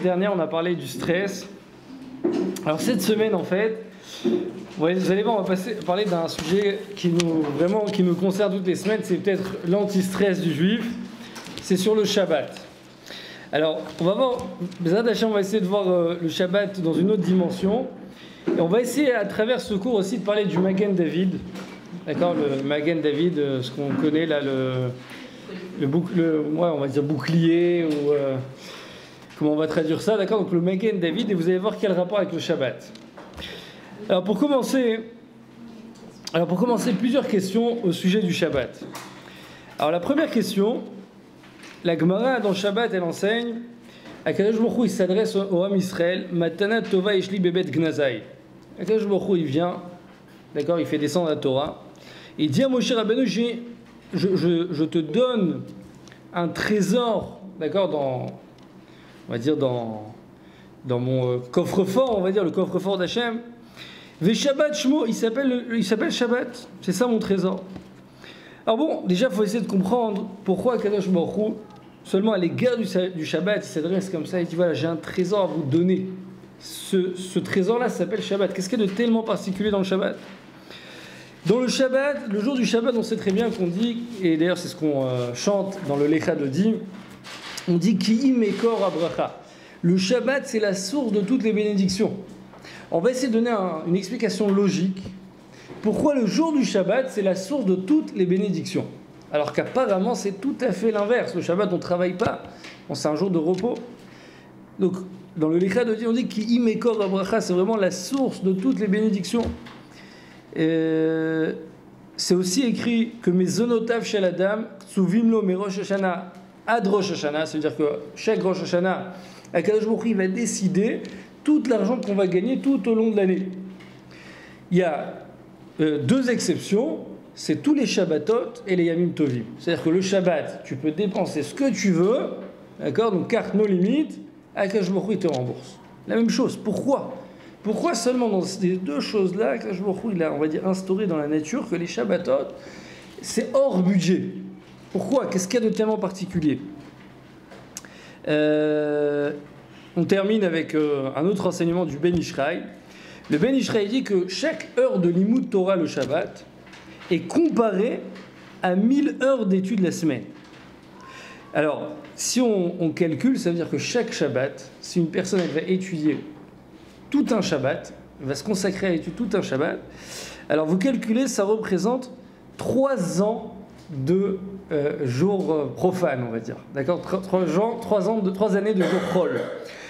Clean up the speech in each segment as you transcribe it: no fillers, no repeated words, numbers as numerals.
Dernière, on a parlé du stress. Alors cette semaine, en fait, vous allez voir, on va parler d'un sujet qui nous concerne toutes les semaines. C'est peut-être l'anti-stress du juif. C'est sur le Shabbat. Alors, on va voir, on va essayer de voir le Shabbat dans une autre dimension. Et on va essayer, à travers ce cours aussi, de parler du Magen David. D'accord, le Magen David, ce qu'on connaît là, on va dire bouclier, ou comment on va traduire ça, d'accord? Donc le Magen David, et vous allez voir quel rapport avec le Shabbat. Alors pour commencer, plusieurs questions au sujet du Shabbat. Alors la première question, la Gemara dans le Shabbat, elle enseigne, Akadosh Baruch Hu, il s'adresse au Ham Israël, Matana Tova Ishli Bebet Gnazai. Akadosh Baruch Hu, il vient, d'accord, il fait descendre la Torah. Il dit à Moshe Rabbeinu, je te donne un trésor, d'accord, dans mon coffre-fort, on va dire, le coffre-fort d'Hachem. Ve Shabbat Shmo, il s'appelle Shabbat, c'est ça mon trésor. Alors bon, déjà, il faut essayer de comprendre pourquoi Kadosh Baruch Hu, seulement à l'égard du Shabbat, il s'adresse comme ça, il dit voilà, j'ai un trésor à vous donner. Ce trésor-là s'appelle Shabbat. Qu'est-ce qu'il y a de tellement particulier dans le Shabbat? Dans le Shabbat, le jour du Shabbat, on sait très bien qu'on dit, et d'ailleurs c'est ce qu'on chante dans le Lecha Dodim, on dit Ki mekor abracha. Le Shabbat, c'est la source de toutes les bénédictions. On va essayer de donner une explication logique. Pourquoi le jour du Shabbat, c'est la source de toutes les bénédictions? Alors qu'apparemment, c'est tout à fait l'inverse. Le Shabbat, on ne travaille pas. C'est un jour de repos. Donc, dans le Lecha Dodim, on dit Ki mekor abracha, c'est vraiment la source de toutes les bénédictions. C'est aussi écrit que mes zonotav shel adam tsuvimlo me Rosh Hashanah ad Rosh Hashanah, c'est-à-dire que chaque Rosh Hashanah, Akadosh Baruch Hu va décider tout l'argent qu'on va gagner tout au long de l'année. Il y a deux exceptions, c'est tous les Shabbatot et les Yamim Tovim. C'est-à-dire que le Shabbat, tu peux dépenser ce que tu veux, d'accord, donc carte no limite, Akadosh Baruch Hu te rembourse. La même chose, pourquoi seulement dans ces deux choses-là, Akadosh Baruch Hu, il a, on va dire, instauré dans la nature que les Shabbatot, c'est hors budget? Pourquoi? Qu'est-ce qu'il y a de tellement particulier? On termine avec un autre enseignement du Ben Ishraï. Le Ben Ishraï dit que chaque heure de Limud Torah le Shabbat est comparée à 1000 heures d'études la semaine. Alors, si on calcule, ça veut dire que chaque Shabbat, si une personne elle va étudier tout un Shabbat, va se consacrer à l'étude tout un Shabbat, alors vous calculez, ça représente 3 ans de jours profanes, on va dire. D'accord, 3 années de jours chol.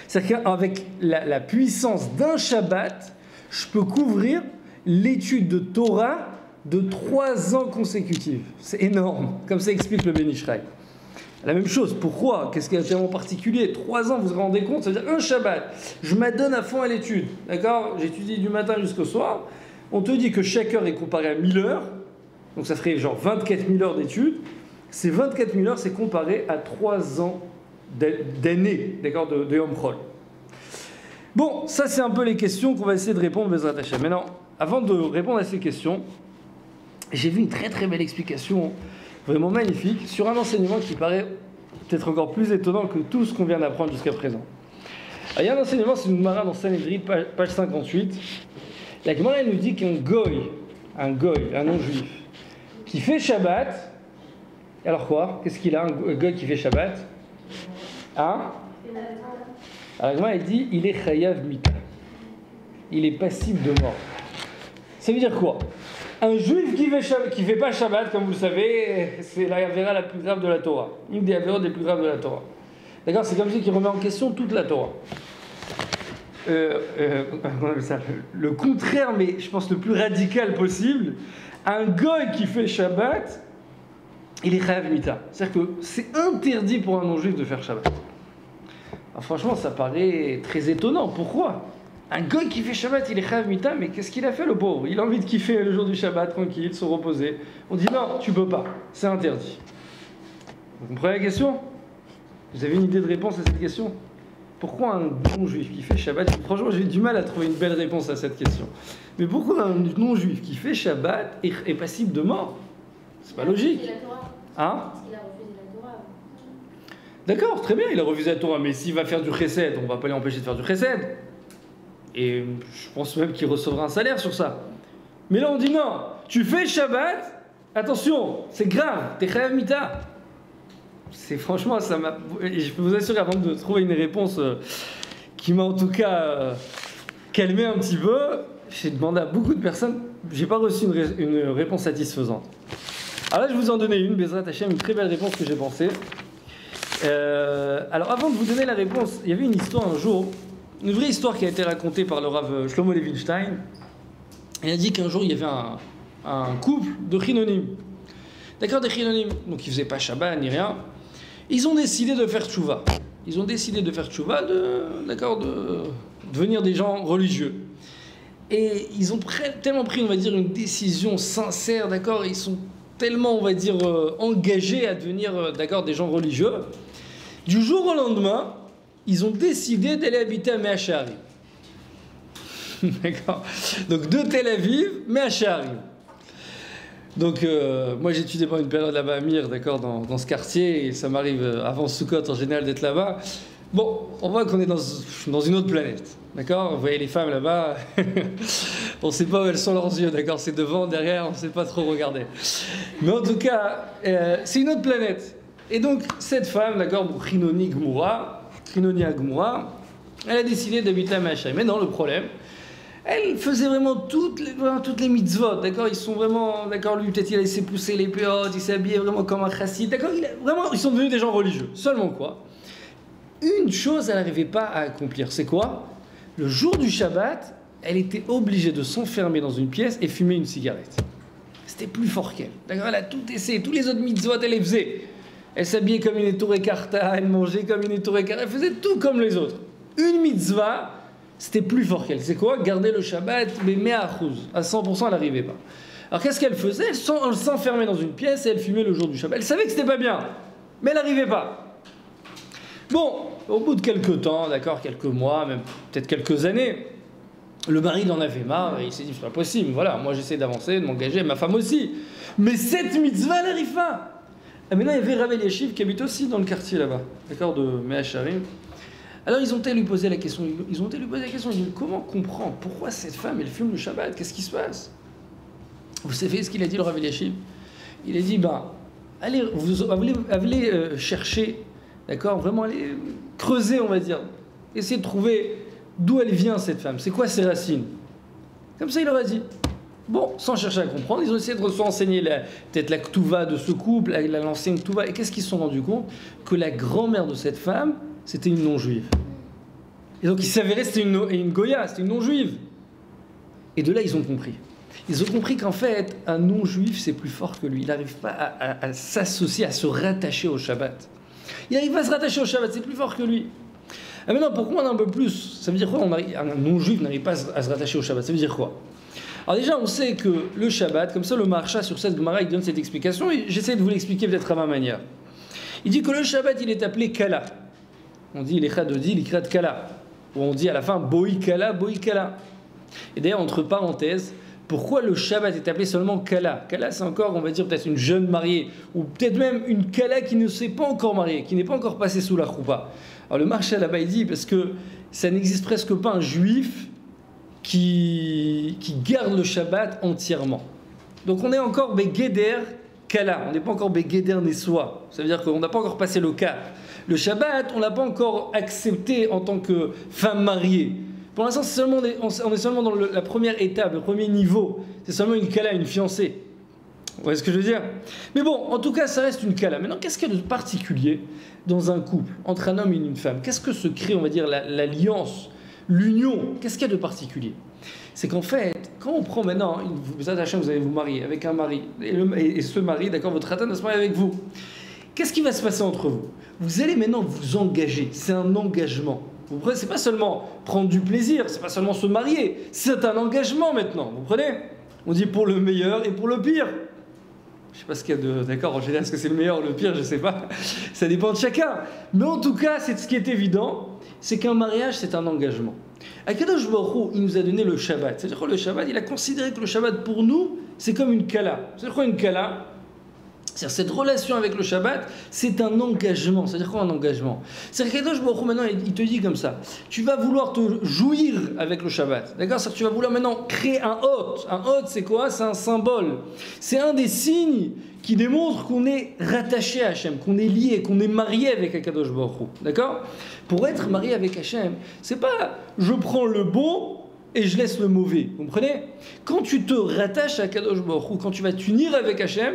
C'est-à-dire qu'avec la puissance d'un Shabbat, je peux couvrir l'étude de Torah de 3 ans consécutifs. C'est énorme, comme ça explique le Ben Ishraï. La même chose, pourquoi? Qu'est-ce qui est tellement particulier? 3 ans, vous vous rendez compte? Ça veut dire un Shabbat, je m'adonne à fond à l'étude. D'accord, j'étudie du matin jusqu'au soir. On te dit que chaque heure est comparée à 1000 heures. Donc ça ferait genre 24 000 heures d'études. Ces 24 000 heures, c'est comparé à 3 ans d'années, d'accord, de Yom Chol. Bon, ça c'est un peu les questions qu'on va essayer de répondre, Bezrat Hashem. Maintenant, avant de répondre à ces questions, j'ai vu une très très belle explication, vraiment magnifique, sur un enseignement qui paraît peut-être encore plus étonnant que tout ce qu'on vient d'apprendre jusqu'à présent. Alors, il y a un enseignement, c'est une Gemara dans Sanhedrin, page 58. La Gemara, elle nous dit qu'un goy, un non-juif, qui fait Shabbat, alors quoi? Qu'est-ce qu'il a, un goy qui fait Shabbat? Hein? Alors la Gemara, elle dit, il est chayav mita. Il est passible de mort. Ça veut dire quoi? Un juif qui fait pas Shabbat, comme vous le savez, c'est la avéra la plus grave de la Torah. Une des avéras les plus graves de la Torah. D'accord, c'est comme ça qu'il remet en question toute la Torah. Le contraire, mais je pense le plus radical possible, un goy qui fait Shabbat, il est chayav mita. C'est-à-dire que c'est interdit pour un non-juif de faire Shabbat. Alors franchement, ça paraît très étonnant. Pourquoi? Un goy qui fait Shabbat, il est chayav mita, mais qu'est-ce qu'il a fait le pauvre? Il a envie de kiffer le jour du Shabbat, tranquille, se reposer. On dit non, tu peux pas, c'est interdit. Vous comprenez la question? Vous avez une idée de réponse à cette question? Pourquoi un non-juif qui fait Shabbat? Franchement, j'ai du mal à trouver une belle réponse à cette question. Mais pourquoi un non-juif qui fait Shabbat est passible de mort? C'est pas logique. La Torah. Hein? Parce qu'il a refusé la Torah. D'accord, très bien, il a refusé la Torah, mais s'il va faire du chesed, on va pas l'empêcher de faire du chesed. Et je pense même qu'il recevra un salaire sur ça. Mais là, on dit non, tu fais Shabbat, attention, c'est grave, t'es chayav mita. C'est franchement, ça m'a. Et je peux vous assurer, avant de trouver une réponse qui m'a en tout cas calmé un petit peu, j'ai demandé à beaucoup de personnes, j'ai pas reçu une réponse satisfaisante. Alors là, je vous en donnais une, Bezrat Hashem, une très belle réponse que j'ai pensée. Alors avant de vous donner la réponse, il y avait une histoire un jour, une vraie histoire qui a été racontée par le Rav Shlomo Levinstein. Il a dit qu'un jour il y avait un couple de chinonim. D'accord, des chinonim. Donc ils faisaient pas Shabbat ni rien. Ils ont décidé de faire tchouva. Ils ont décidé de faire tchouva, de devenir des gens religieux. Et ils ont tellement pris, on va dire, une décision sincère, d'accord. Ils sont tellement, on va dire, engagés à devenir, d'accord, des gens religieux. Du jour au lendemain, ils ont décidé d'aller habiter à Mea Shearim. D'accord. Donc de Tel Aviv, Mea Shearim. Donc moi j'étudiais pendant une période là-bas à Mir, d'accord, dans ce quartier, et ça m'arrive avant Sukkot en général d'être là-bas. Bon, on voit qu'on est dans une autre planète, d'accord. Vous voyez les femmes là-bas, on ne sait pas où elles sont leurs yeux, d'accord. C'est devant, derrière, on ne sait pas trop regarder. Mais en tout cas, c'est une autre planète. Et donc cette femme, d'accord, Chinoni Agmoura, elle a décidé d'habiter à Mea Shearim. Mais non, le problème, elle faisait vraiment toutes les mitzvot, d'accord. Ils sont vraiment, d'accord, lui peut-être il a laissé pousser les péotes, il s'est habillé vraiment comme un chassid, d'accord. Vraiment, ils sont devenus des gens religieux. Seulement quoi, une chose elle n'arrivait pas à accomplir, c'est quoi? Le jour du Shabbat, elle était obligée de s'enfermer dans une pièce et fumer une cigarette. C'était plus fort qu'elle, d'accord. Elle a tout essayé, tous les autres mitzvot elle les faisait. Elle s'habillait comme une Etoré Karta, elle mangeait comme une Etoré Karta, elle faisait tout comme les autres. Une mitzvah, c'était plus fort qu'elle. C'est quoi? Garder le Shabbat, mais à 100%, elle n'arrivait pas. Alors qu'est-ce qu'elle faisait? Elle s'enfermait dans une pièce et elle fumait le jour du Shabbat. Elle savait que c'était pas bien, mais elle n'arrivait pas. Bon, au bout de quelques temps, d'accord, quelques mois, même peut-être quelques années, le mari en avait marre et il s'est dit c'est pas possible, voilà, moi j'essaie d'avancer, de m'engager, ma femme aussi. Mais cette mitzvah, elle n'arrive pas. Ah, mais là, il y avait Rav Eliashiv qui habite aussi dans le quartier là-bas, d'accord, de Mea Shearim. Alors ils ont été lui poser la question, ils dit comment comprendre pourquoi cette femme elle fume le Shabbat, qu'est-ce qui se passe? Vous savez ce qu'il a dit le Rav Eliashiv? Il a dit allez chercher, d'accord, vraiment allez creuser, on va dire, essayer de trouver d'où elle vient cette femme, c'est quoi ses racines. Comme ça il leur a dit. Bon, sans chercher à comprendre, ils ont essayé de se renseigner peut-être la Ktuva de ce couple, l'ancienne Ktuva, et qu'est-ce qu'ils se sont rendus compte? Que la grand-mère de cette femme, c'était une non-juive. Et donc il s'avérait que c'était une Goya, c'était une non-juive. Et de là, ils ont compris. Ils ont compris qu'en fait, un non-juif, c'est plus fort que lui. Il n'arrive pas à s'associer, à se rattacher au Shabbat. Il n'arrive pas à se rattacher au Shabbat, c'est plus fort que lui. Ah maintenant, pour comprendre un peu plus, ça veut dire quoi? Un non-juif n'arrive pas à se rattacher au Shabbat, ça veut dire quoi? Alors déjà, on sait que le Shabbat, comme ça le Maharsha sur cette Gemara, il donne cette explication, et j'essaie de vous l'expliquer peut-être à ma manière. Il dit que le Shabbat, il est appelé Kala. On dit l'Echad dit l'Ikrat Kala. Ou on dit à la fin Boi Kala, Boi Kala. Et d'ailleurs, entre parenthèses, pourquoi le Shabbat est appelé seulement Kala? Kala, c'est encore, on va dire, peut-être une jeune mariée, ou peut-être même une Kala qui ne s'est pas encore mariée, qui n'est pas encore passée sous la choupa. Alors le Maharsha là-bas, il dit, parce que ça n'existe presque pas un juif qui garde le Shabbat entièrement. Donc on est encore Begeder Kala, on n'est pas encore Begeder Nessoa. Ça veut dire qu'on n'a pas encore passé le cap. Le Shabbat, on ne l'a pas encore accepté en tant que femme mariée. Pour l'instant, on est seulement dans la première étape, le premier niveau. C'est seulement une Kala, une fiancée. Vous voyez ce que je veux dire? Mais bon, en tout cas, ça reste une Kala. Maintenant, qu'est-ce qu'il y a de particulier dans un couple, entre un homme et une femme? Qu'est-ce que se crée, on va dire, l'alliance, l'union? Qu'est-ce qu'il y a de particulier? C'est qu'en fait, quand on prend maintenant, vous allez vous marier avec un mari, et ce mari, d'accord, votre Khatan va se marier avec vous. Qu'est-ce qui va se passer entre vous? Vous allez maintenant vous engager, c'est un engagement. Vous comprenez? C'est pas seulement prendre du plaisir, c'est pas seulement se marier, c'est un engagement maintenant, vous comprenez? On dit pour le meilleur et pour le pire. Je sais pas ce qu'il y a de... D'accord, en général, est-ce que c'est le meilleur ou le pire? Je sais pas. Ça dépend de chacun. Mais en tout cas, c'est ce qui est évident, c'est qu'un mariage, c'est un engagement. Akadosh Baruch Hu, il nous a donné le Shabbat. C'est-à-dire que le Shabbat, il a considéré que le Shabbat, pour nous, c'est comme une Kala. C'est quoi une Kala? C'est-à-dire, cette relation avec le Shabbat, c'est un engagement. C'est-à-dire quoi un engagement? C'est-à-dire qu'Akadosh Baruch Hu, maintenant, il te dit comme ça. Tu vas vouloir te jouir avec le Shabbat. D'accord? C'est-à-dire que tu vas vouloir maintenant créer un hôte. Un hôte, c'est quoi? C'est un symbole. C'est un des signes qui démontre qu'on est rattaché à Hachem, qu'on est lié, qu'on est marié avec Akadosh Baruch Hu. D'accord? Pour être marié avec Hachem, c'est pas je prends le bon et je laisse le mauvais. Vous comprenez? Quand tu te rattaches à Akadosh Baruch Hu, quand tu vas t'unir avec Hachem,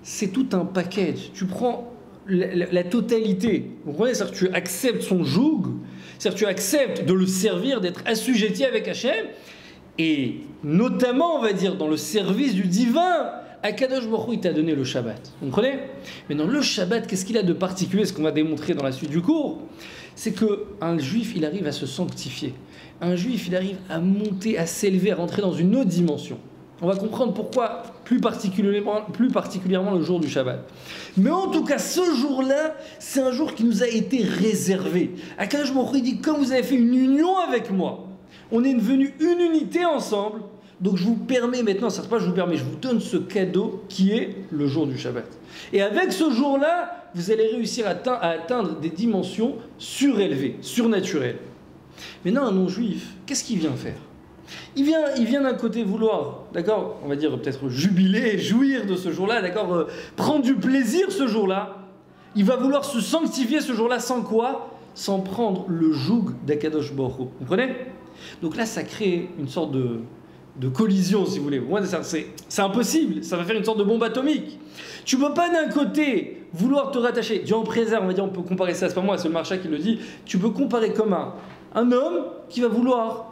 c'est tout un package. Tu prends la totalité. Vous comprenez? C'est-à-dire que tu acceptes son joug, c'est-à-dire que tu acceptes de le servir, d'être assujetti avec Hachem, et notamment, on va dire, dans le service du divin, Akadosh Baruch Hu, il t'a donné le Shabbat. Vous comprenez? Mais dans le Shabbat, qu'est-ce qu'il a de particulier? Ce qu'on va démontrer dans la suite du cours, c'est qu'un juif, il arrive à se sanctifier. Un juif, il arrive à monter, à s'élever, à rentrer dans une autre dimension. On va comprendre pourquoi, plus particulièrement le jour du Shabbat. Mais en tout cas, ce jour-là, c'est un jour qui nous a été réservé. Akadosh Baruch Hu dit, comme vous avez fait une union avec moi, on est devenu une unité ensemble, donc je vous permets maintenant, ça pas je vous permets, je vous donne ce cadeau qui est le jour du Shabbat. Et avec ce jour-là, vous allez réussir à atteindre des dimensions surélevées, surnaturelles. Maintenant, un non-juif, qu'est-ce qu'il vient faire? Il vient d'un côté vouloir, d'accord, on va dire peut-être jubiler, jouir de ce jour-là, d'accord, prendre du plaisir ce jour-là. Il va vouloir se sanctifier ce jour-là sans quoi? Sans prendre le joug d'Akadosh Baruch Hu. Vous comprenez? Donc là, ça crée une sorte de collision, si vous voulez. C'est impossible, ça va faire une sorte de bombe atomique. Tu ne peux pas d'un côté vouloir te rattacher. Dieu en préserve, on va dire, on peut comparer ça, c'est pas moi, c'est le Maharsha qui le dit. Tu peux comparer comme un homme qui va vouloir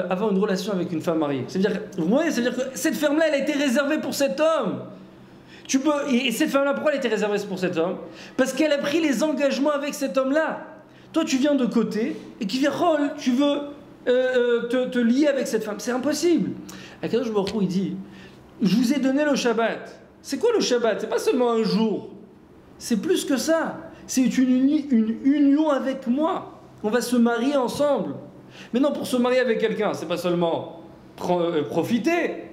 avoir une relation avec une femme mariée. C'est-à-dire que cette femme-là, elle a été réservée pour cet homme. Et cette femme-là, pourquoi elle a été réservée pour cet homme? Parce qu'elle a pris les engagements avec cet homme-là. Toi, tu viens de côté, et qui vient, tu veux te lier avec cette femme. C'est impossible. Akadosh Baruch Hu, il dit, je vous ai donné le Shabbat. C'est quoi le Shabbat? C'est pas seulement un jour. C'est plus que ça. C'est une union avec moi. On va se marier ensemble. Maintenant, pour se marier avec quelqu'un, c'est pas seulement profiter,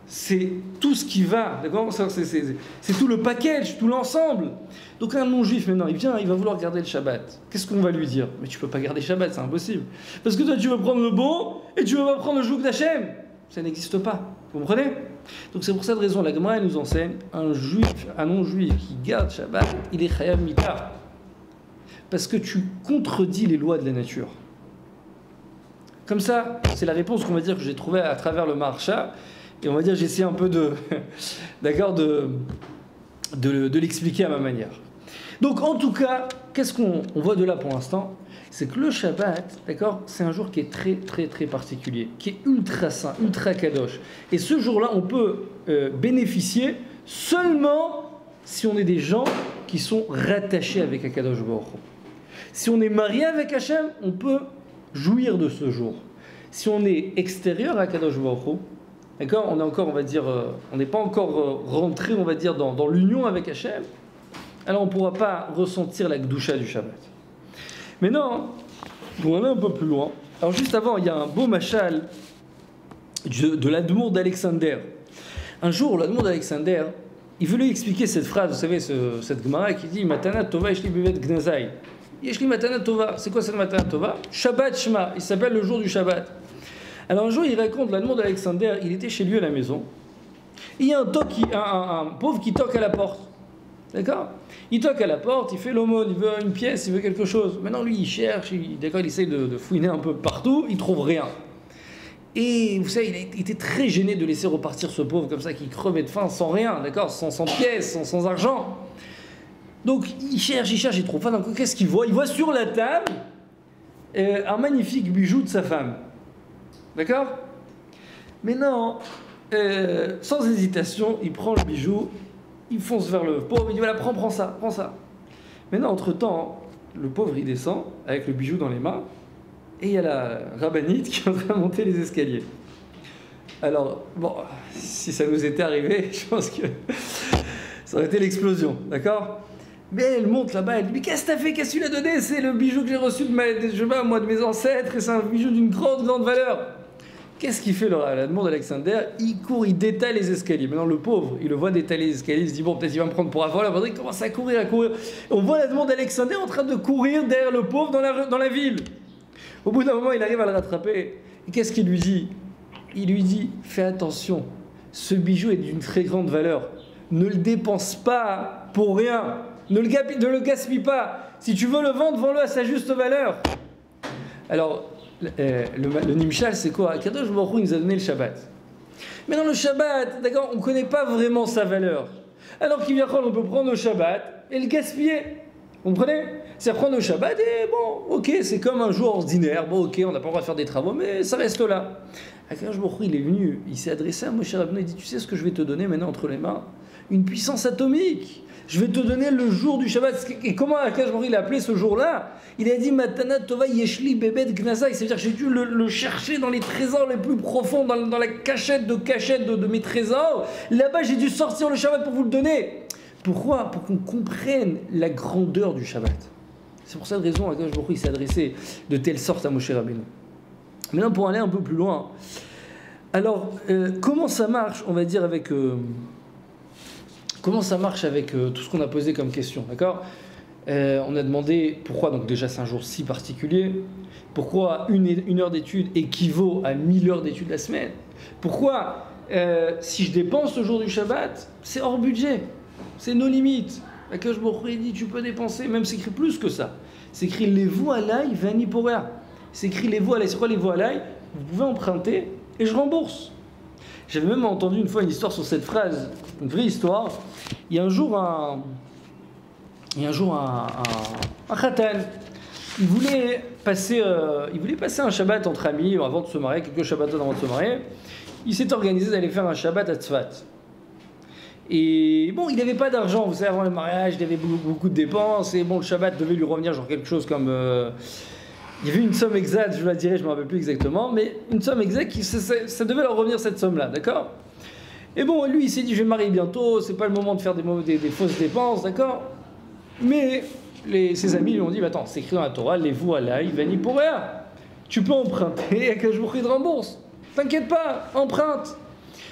c'est tout ce qui va, d'accord? C'est tout le package, tout l'ensemble. Donc un non-juif, maintenant, il va vouloir garder le Shabbat. Qu'est-ce qu'on va lui dire? Mais tu peux pas garder le Shabbat, c'est impossible. Parce que toi, tu veux prendre le bon et tu veux pas prendre le joug d'Hachem. Ça n'existe pas. Vous comprenez? Donc c'est pour cette raison, la Gemara nous enseigne, un non-juif qui garde Shabbat, il est chayav mita. Parce que tu contredis les lois de la nature. Comme ça, c'est la réponse qu'on va dire que j'ai trouvée à travers le Maharsha. Et on va dire, j'essaie un peu d'accord, de l'expliquer à ma manière. Donc, en tout cas, qu'est-ce qu'on voit de là pour l'instant? C'est que le Shabbat, d'accord, c'est un jour qui est très, très, très particulier, qui est ultra saint, ultra kadosh. Et ce jour-là, on peut bénéficier seulement si on est des gens qui sont rattachés avec Akadosh Baruch Hu. Si on est marié avec Hachem, on peut jouir de ce jour. Si on est extérieur à Akadosh Baruch Hu, d'accord, on est encore, on va dire, on n'est pas encore rentré, on va dire, dans l'union avec Hachem, alors on ne pourra pas ressentir la Gdusha du Shabbat. Mais non, on va un peu plus loin. Alors juste avant, il y a un beau machal de l'Admour d'Alexander. Un jour, l'Admour d'Alexander, il voulait expliquer cette phrase, vous savez, cette Gemara qui dit « Matana Tova Yeshli Bevet Gnazai ». Yeshli Matana Tova. C'est quoi cette Matana Tova? Shabbat Shema. Il s'appelle le jour du Shabbat. Alors un jour, il raconte, l'Admour d'Alexander, il était chez lui à la maison. Et il y a un pauvre qui toque à la porte. D'accord? Il toque à la porte, il fait l'aumône, il veut une pièce, il veut quelque chose. Maintenant, lui, il cherche, il essaye de fouiner un peu partout, il trouve rien. Et vous savez, il était très gêné de laisser repartir ce pauvre comme ça, qui crevait de faim, sans rien, d'accord? Sans pièce, sans argent. Donc, il cherche, il trouve pas. Donc, qu'est-ce qu'il voit? Il voit sur la table un magnifique bijou de sa femme. D'accord? Mais non, sans hésitation, il prend le bijou, il fonce vers le pauvre, il dit voilà, prends ça. Maintenant, entre-temps, le pauvre, il descend avec le bijou dans les mains, et il y a la rabbinite qui est en train de monter les escaliers. Alors, bon, si ça nous était arrivé, je pense que ça aurait été l'explosion, d'accord? Mais elle monte là-bas, elle dit mais qu'est-ce que t'as fait? Qu'est-ce que tu lui as donné? C'est le bijou que j'ai reçu de mes ancêtres, et c'est un bijou d'une grande valeur. Qu'est-ce qu'il fait la demande d'Alexander? Il court, il détaille les escaliers. Maintenant, le pauvre, il le voit détailler les escaliers, il se dit, bon, peut-être il va me prendre pour un voleur. Il commence à courir, à courir. On voit la demande d'Alexander en train de courir derrière le pauvre dans la ville. Au bout d'un moment, il arrive à le rattraper. Et qu'est-ce qu'il lui dit? Il lui dit, fais attention, ce bijou est d'une très grande valeur. Ne le dépense pas pour rien. Ne le gaspille pas. Si tu veux le vendre, vends-le à sa juste valeur. Alors, le Nimshal, c'est quoi? Kadosh Baruch Hu, il nous a donné le Shabbat. Mais dans le Shabbat, d'accord, on ne connaît pas vraiment sa valeur. Alors qu'il vient on peut prendre le Shabbat et le gaspiller. Vous comprenez? C'est prendre le Shabbat et bon, ok, c'est comme un jour ordinaire. Bon, ok, on n'a pas le droit de faire des travaux, mais ça reste là. Kadosh Baruch Hu, il est venu, il s'est adressé à Moshe Rabbeinu, il dit, tu sais ce que je vais te donner maintenant entre les mains? Une puissance atomique. Je vais te donner le jour du Shabbat. Et comment Akash Baruch Hu a appelé ce jour-là? Il a dit Matana Tova Yeshli Bebet Gnazai. C'est-à-dire que j'ai dû le chercher dans les trésors les plus profonds, dans la cachette de mes trésors. Là-bas, j'ai dû sortir le Shabbat pour vous le donner. Pourquoi? Pour qu'on comprenne la grandeur du Shabbat. C'est pour cette raison qu'Akash Baruch Hu s'est adressé de telle sorte à Moshe Rabbeinu. Maintenant, pour aller un peu plus loin, alors, comment ça marche, on va dire, avec... Comment ça marche avec tout ce qu'on a posé comme question, d'accord? On a demandé pourquoi, donc déjà c'est un jour si particulier, pourquoi une heure d'étude équivaut à 1000 heures d'études la semaine? Pourquoi, si je dépense le jour du Shabbat, c'est hors budget, c'est nos limites. Akash Baruch Hu dit tu peux dépenser, même c'est écrit plus que ça. C'est écrit levu alai vani porea. C'est écrit levu alai. C'est quoi levu alai? Vous pouvez emprunter et je rembourse. J'avais même entendu une fois une histoire sur cette phrase, une vraie histoire. Il y a un jour un khatan. Il voulait passer un Shabbat entre amis avant de se marier, quelques Shabbats avant de se marier. Il s'est organisé d'aller faire un Shabbat à Tzfat. Et bon, il n'avait pas d'argent, vous savez, avant le mariage, il avait beaucoup de dépenses. Et bon, le Shabbat devait lui revenir genre quelque chose comme... il y avait une somme exacte, je la dirais, je ne me rappelle plus exactement, mais une somme exacte, ça devait leur revenir cette somme-là, d'accord? Et bon, lui, il s'est dit, je vais me marier bientôt, c'est pas le moment de faire des fausses dépenses, d'accord? Mais ses amis lui ont dit, bah, attends, c'est écrit dans la Torah, levu alai vani porea. Tu peux emprunter et que je vous te rembourse. T'inquiète pas, emprunte.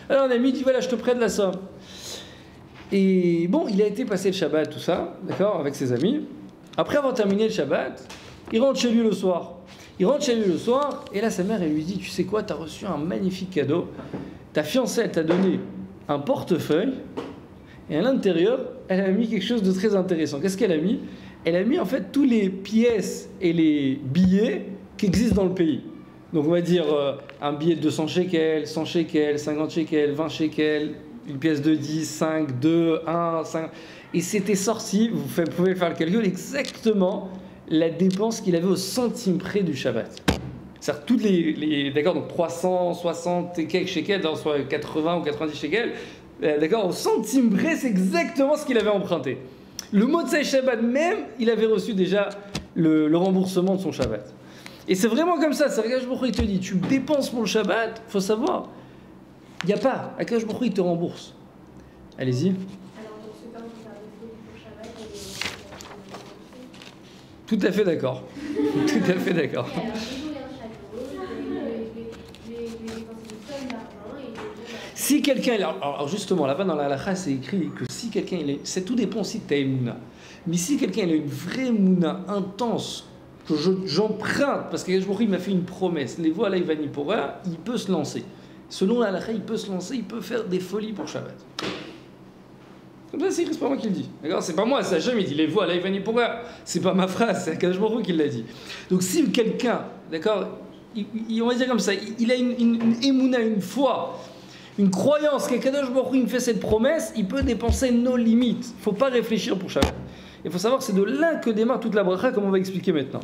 Alors un ami dit, voilà, je te prête la somme. Et bon, il a été passer le Shabbat, tout ça, d'accord, avec ses amis. Après avoir terminé le Shabbat, il rentre chez lui le soir. Et là, sa mère, elle lui dit, tu sais quoi, tu as reçu un magnifique cadeau. Ta fiancée, elle t'a donné un portefeuille, et à l'intérieur, elle a mis quelque chose de très intéressant. Qu'est-ce qu'elle a mis? Elle a mis en fait tous les pièces et les billets qui existent dans le pays. Donc on va dire un billet de 200 shekels, 100 shekels, 50 shekels, 20 shekels, une pièce de 10, 5, 2, 1, 5... Et c'était sorti, vous pouvez faire le calcul, exactement la dépense qu'il avait au centime près du Shabbat. C'est-à-dire toutes d'accord, donc 360 et quelques shekels, soit 80 ou 90 shekels, d'accord, au centime près, c'est exactement ce qu'il avait emprunté. Le Motzei Shabbat même, il avait reçu déjà le remboursement de son Shabbat. Et c'est vraiment comme ça, c'est Akash Baruch Hu, il te dit, tu dépenses pour le Shabbat, il faut savoir, il n'y a pas, Akash Baruch Hu, il te rembourse. Allez-y. Alors, donc, c'est pas pour faire des folies pour Shabbat et... Tout à fait d'accord. Tout à fait d'accord. Et alors, déjouler un château, les dépenser une somme d'argent et... Si quelqu'un... Alors justement, là-bas dans la halakha, c'est écrit que si quelqu'un... tout dépend aussi de ta émouna. Mais si quelqu'un il a une vraie émouna intense, que j'emprunte, parce que il m'a fait une promesse, les voies à l'Ivani Pora, il peut se lancer. Selon la halakha, il peut se lancer, il peut faire des folies pour Shabbat. Comme ça, c'est pas moi qui le dis. D'accord? C'est pas moi, c'est Hachem, il dit les voies à l'Ivani Pora. C'est pas ma phrase, c'est Akash Baruch Hu qui l'a dit. Donc si quelqu'un, d'accord, on va dire comme ça, il a une émouna, une foi, une croyance qu'Akash Baruch Hu il me fait cette promesse, il peut dépenser nos limites. Il ne faut pas réfléchir pour Shabbat. Il faut savoir que c'est de là que démarre toute la bracha, comme on va expliquer maintenant.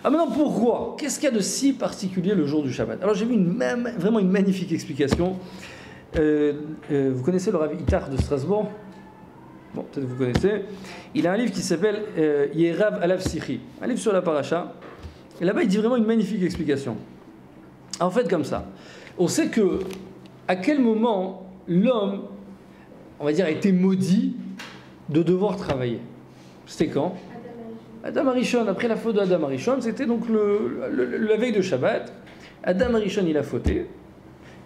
Ah maintenant, pourquoi? Qu'est-ce qu'il y a de si particulier le jour du Shabbat? Alors j'ai vu vraiment une magnifique explication. Vous connaissez le Rav Itar de Strasbourg? Bon, peut-être vous connaissez. Il a un livre qui s'appelle Yerav Alav Sichi, un livre sur la paracha. Et là-bas, il dit vraiment une magnifique explication. En fait, comme ça, on sait que à quel moment l'homme, on va dire, a été maudit de devoir travailler. C'était quand? Adam Arishon. Après la faute de Adam Arishon, c'était donc la veille de Shabbat. Adam Arishon, il a fauté.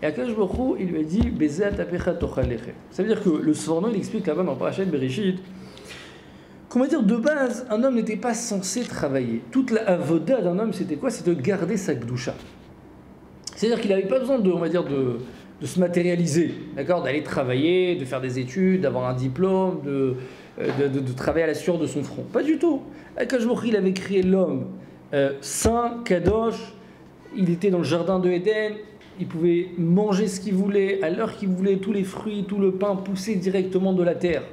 Et Akadosh Baruch Hu, il lui a dit Bezat apecha tochal lechem. Ça veut dire que le Sforno, il explique là-bas dans Parashat Bereshit qu'on va dire de base, un homme n'était pas censé travailler. Toute la avoda d'un homme, c'était quoi? C'est de garder sa gdusha. C'est-à-dire qu'il n'avait pas besoin de, on va dire, de se matérialiser, d'accord, d'aller travailler, de faire des études, d'avoir un diplôme, de travailler à la sueur de son front. Pas du tout. Akadosh Baruch Hu, il avait créé l'homme saint, kadosh. Il était dans le jardin de Éden. Il pouvait manger ce qu'il voulait, à l'heure qu'il voulait, tous les fruits, tout le pain poussé directement de la terre,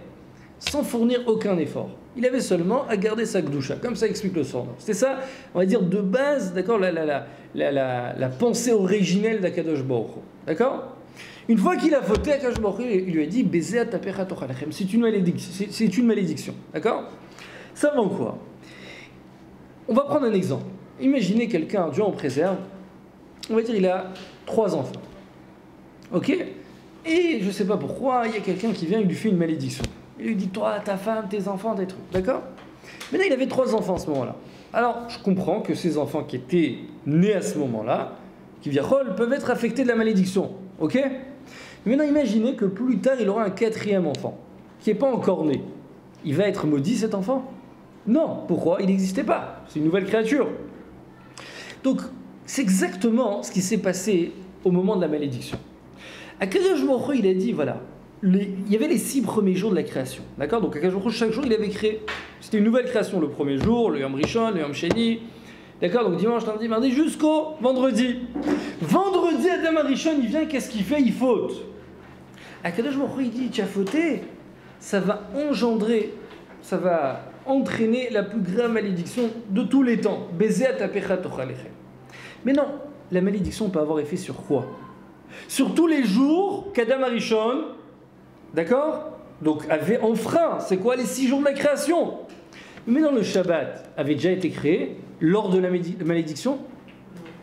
sans fournir aucun effort. Il avait seulement à garder sa gdusha, comme ça explique le Sforno. C'était ça, on va dire, de base, d'accord, la pensée originelle d'Akadosh Baruch Hu. D'accord? Une fois qu'il a fauté, Akadosh Baruch Hu, il lui a dit Bezeh atapecha tochal lechem. C'est une malédiction. D'accord? Ça va en quoi? On va prendre un exemple. Imaginez quelqu'un, Dieu en préserve, on va dire il a 3 enfants. Ok? Et je ne sais pas pourquoi, il y a quelqu'un qui vient, il lui fait une malédiction. Il lui dit, toi, ta femme, tes enfants, tes trucs. D'accord? Maintenant, il avait 3 enfants à ce moment-là. Alors, je comprends que ces enfants qui étaient nés à ce moment-là, qui viachol, peuvent être affectés de la malédiction. Ok? Mais maintenant, imaginez que plus tard, il aura un 4e enfant, qui n'est pas encore né. Il va être maudit, cet enfant? Non. Pourquoi? Il n'existait pas. C'est une nouvelle créature. Donc, c'est exactement ce qui s'est passé au moment de la malédiction. Akadosh Baruch Hu, il a dit, voilà, il y avait les 6 premiers jours de la création. D'accord? Donc, Akadosh Baruch Hu, chaque jour, il avait créé. C'était une nouvelle création, le premier jour, le Yom Rishon, le Yom Sheni. D'accord? Donc, dimanche, lundi, mardi, jusqu'au vendredi. Vendredi, Adam Rishon, il vient, qu'est-ce qu'il fait? Il faute. Akadosh Baruch Hu, il dit, tu as fauté, ça va engendrer, ça va entraîner la plus grave malédiction de tous les temps. Bezeh atapecha tochal lechem. Mais non, la malédiction peut avoir effet sur quoi? Sur tous les jours qu'Adam Arishon, d'accord, donc avait enfreint, c'est quoi les 6 jours de la création? Mais non, le Shabbat avait déjà été créé lors de la malédiction?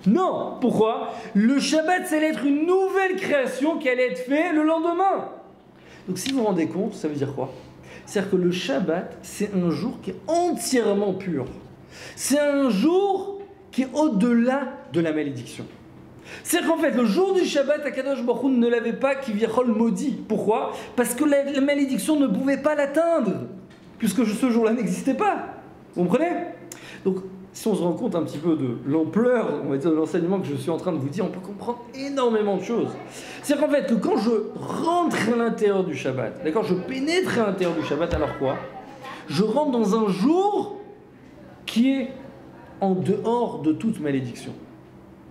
Non. Pourquoi? Le Shabbat, ça allait être une nouvelle création qui allait être faite le lendemain. Donc si vous vous rendez compte, ça veut dire quoi? C'est-à-dire que le Shabbat, c'est un jour qui est entièrement pur. C'est un jour qui est au-delà de la malédiction. C'est-à-dire qu'en fait, le jour du Shabbat, Akadosh Baruch Hu ne l'avait pas qui viachol maudit. Pourquoi? Parce que la malédiction ne pouvait pas l'atteindre, puisque ce jour-là n'existait pas. Vous comprenez? Donc, si on se rend compte un petit peu de l'ampleur, on va dire, de l'enseignement que je suis en train de vous dire, on peut comprendre énormément de choses. C'est-à-dire qu'en fait, que quand je rentre à l'intérieur du Shabbat, d'accord, je pénètre à l'intérieur du Shabbat, alors quoi? Je rentre dans un jour qui est en dehors de toute malédiction.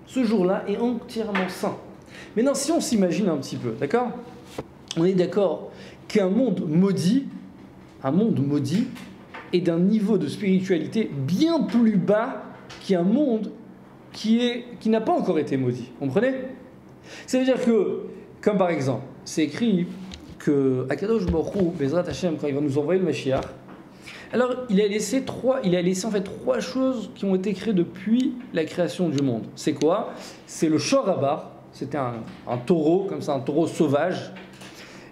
Ce jour-là est entièrement saint. Maintenant, si on s'imagine un petit peu, d'accord? On est d'accord qu'un monde maudit est d'un niveau de spiritualité bien plus bas qu'un monde qui n'a pas encore été maudit. Vous comprenez? Ça veut dire que, comme par exemple, c'est écrit que Akadosh Baruch Hu, Bezrat Hashem, quand il va nous envoyer le Mashiach, alors il a laissé en fait 3 choses qui ont été créées depuis la création du monde. C'est quoi? C'est le Shorabar, c'était un taureau, comme ça, un taureau sauvage.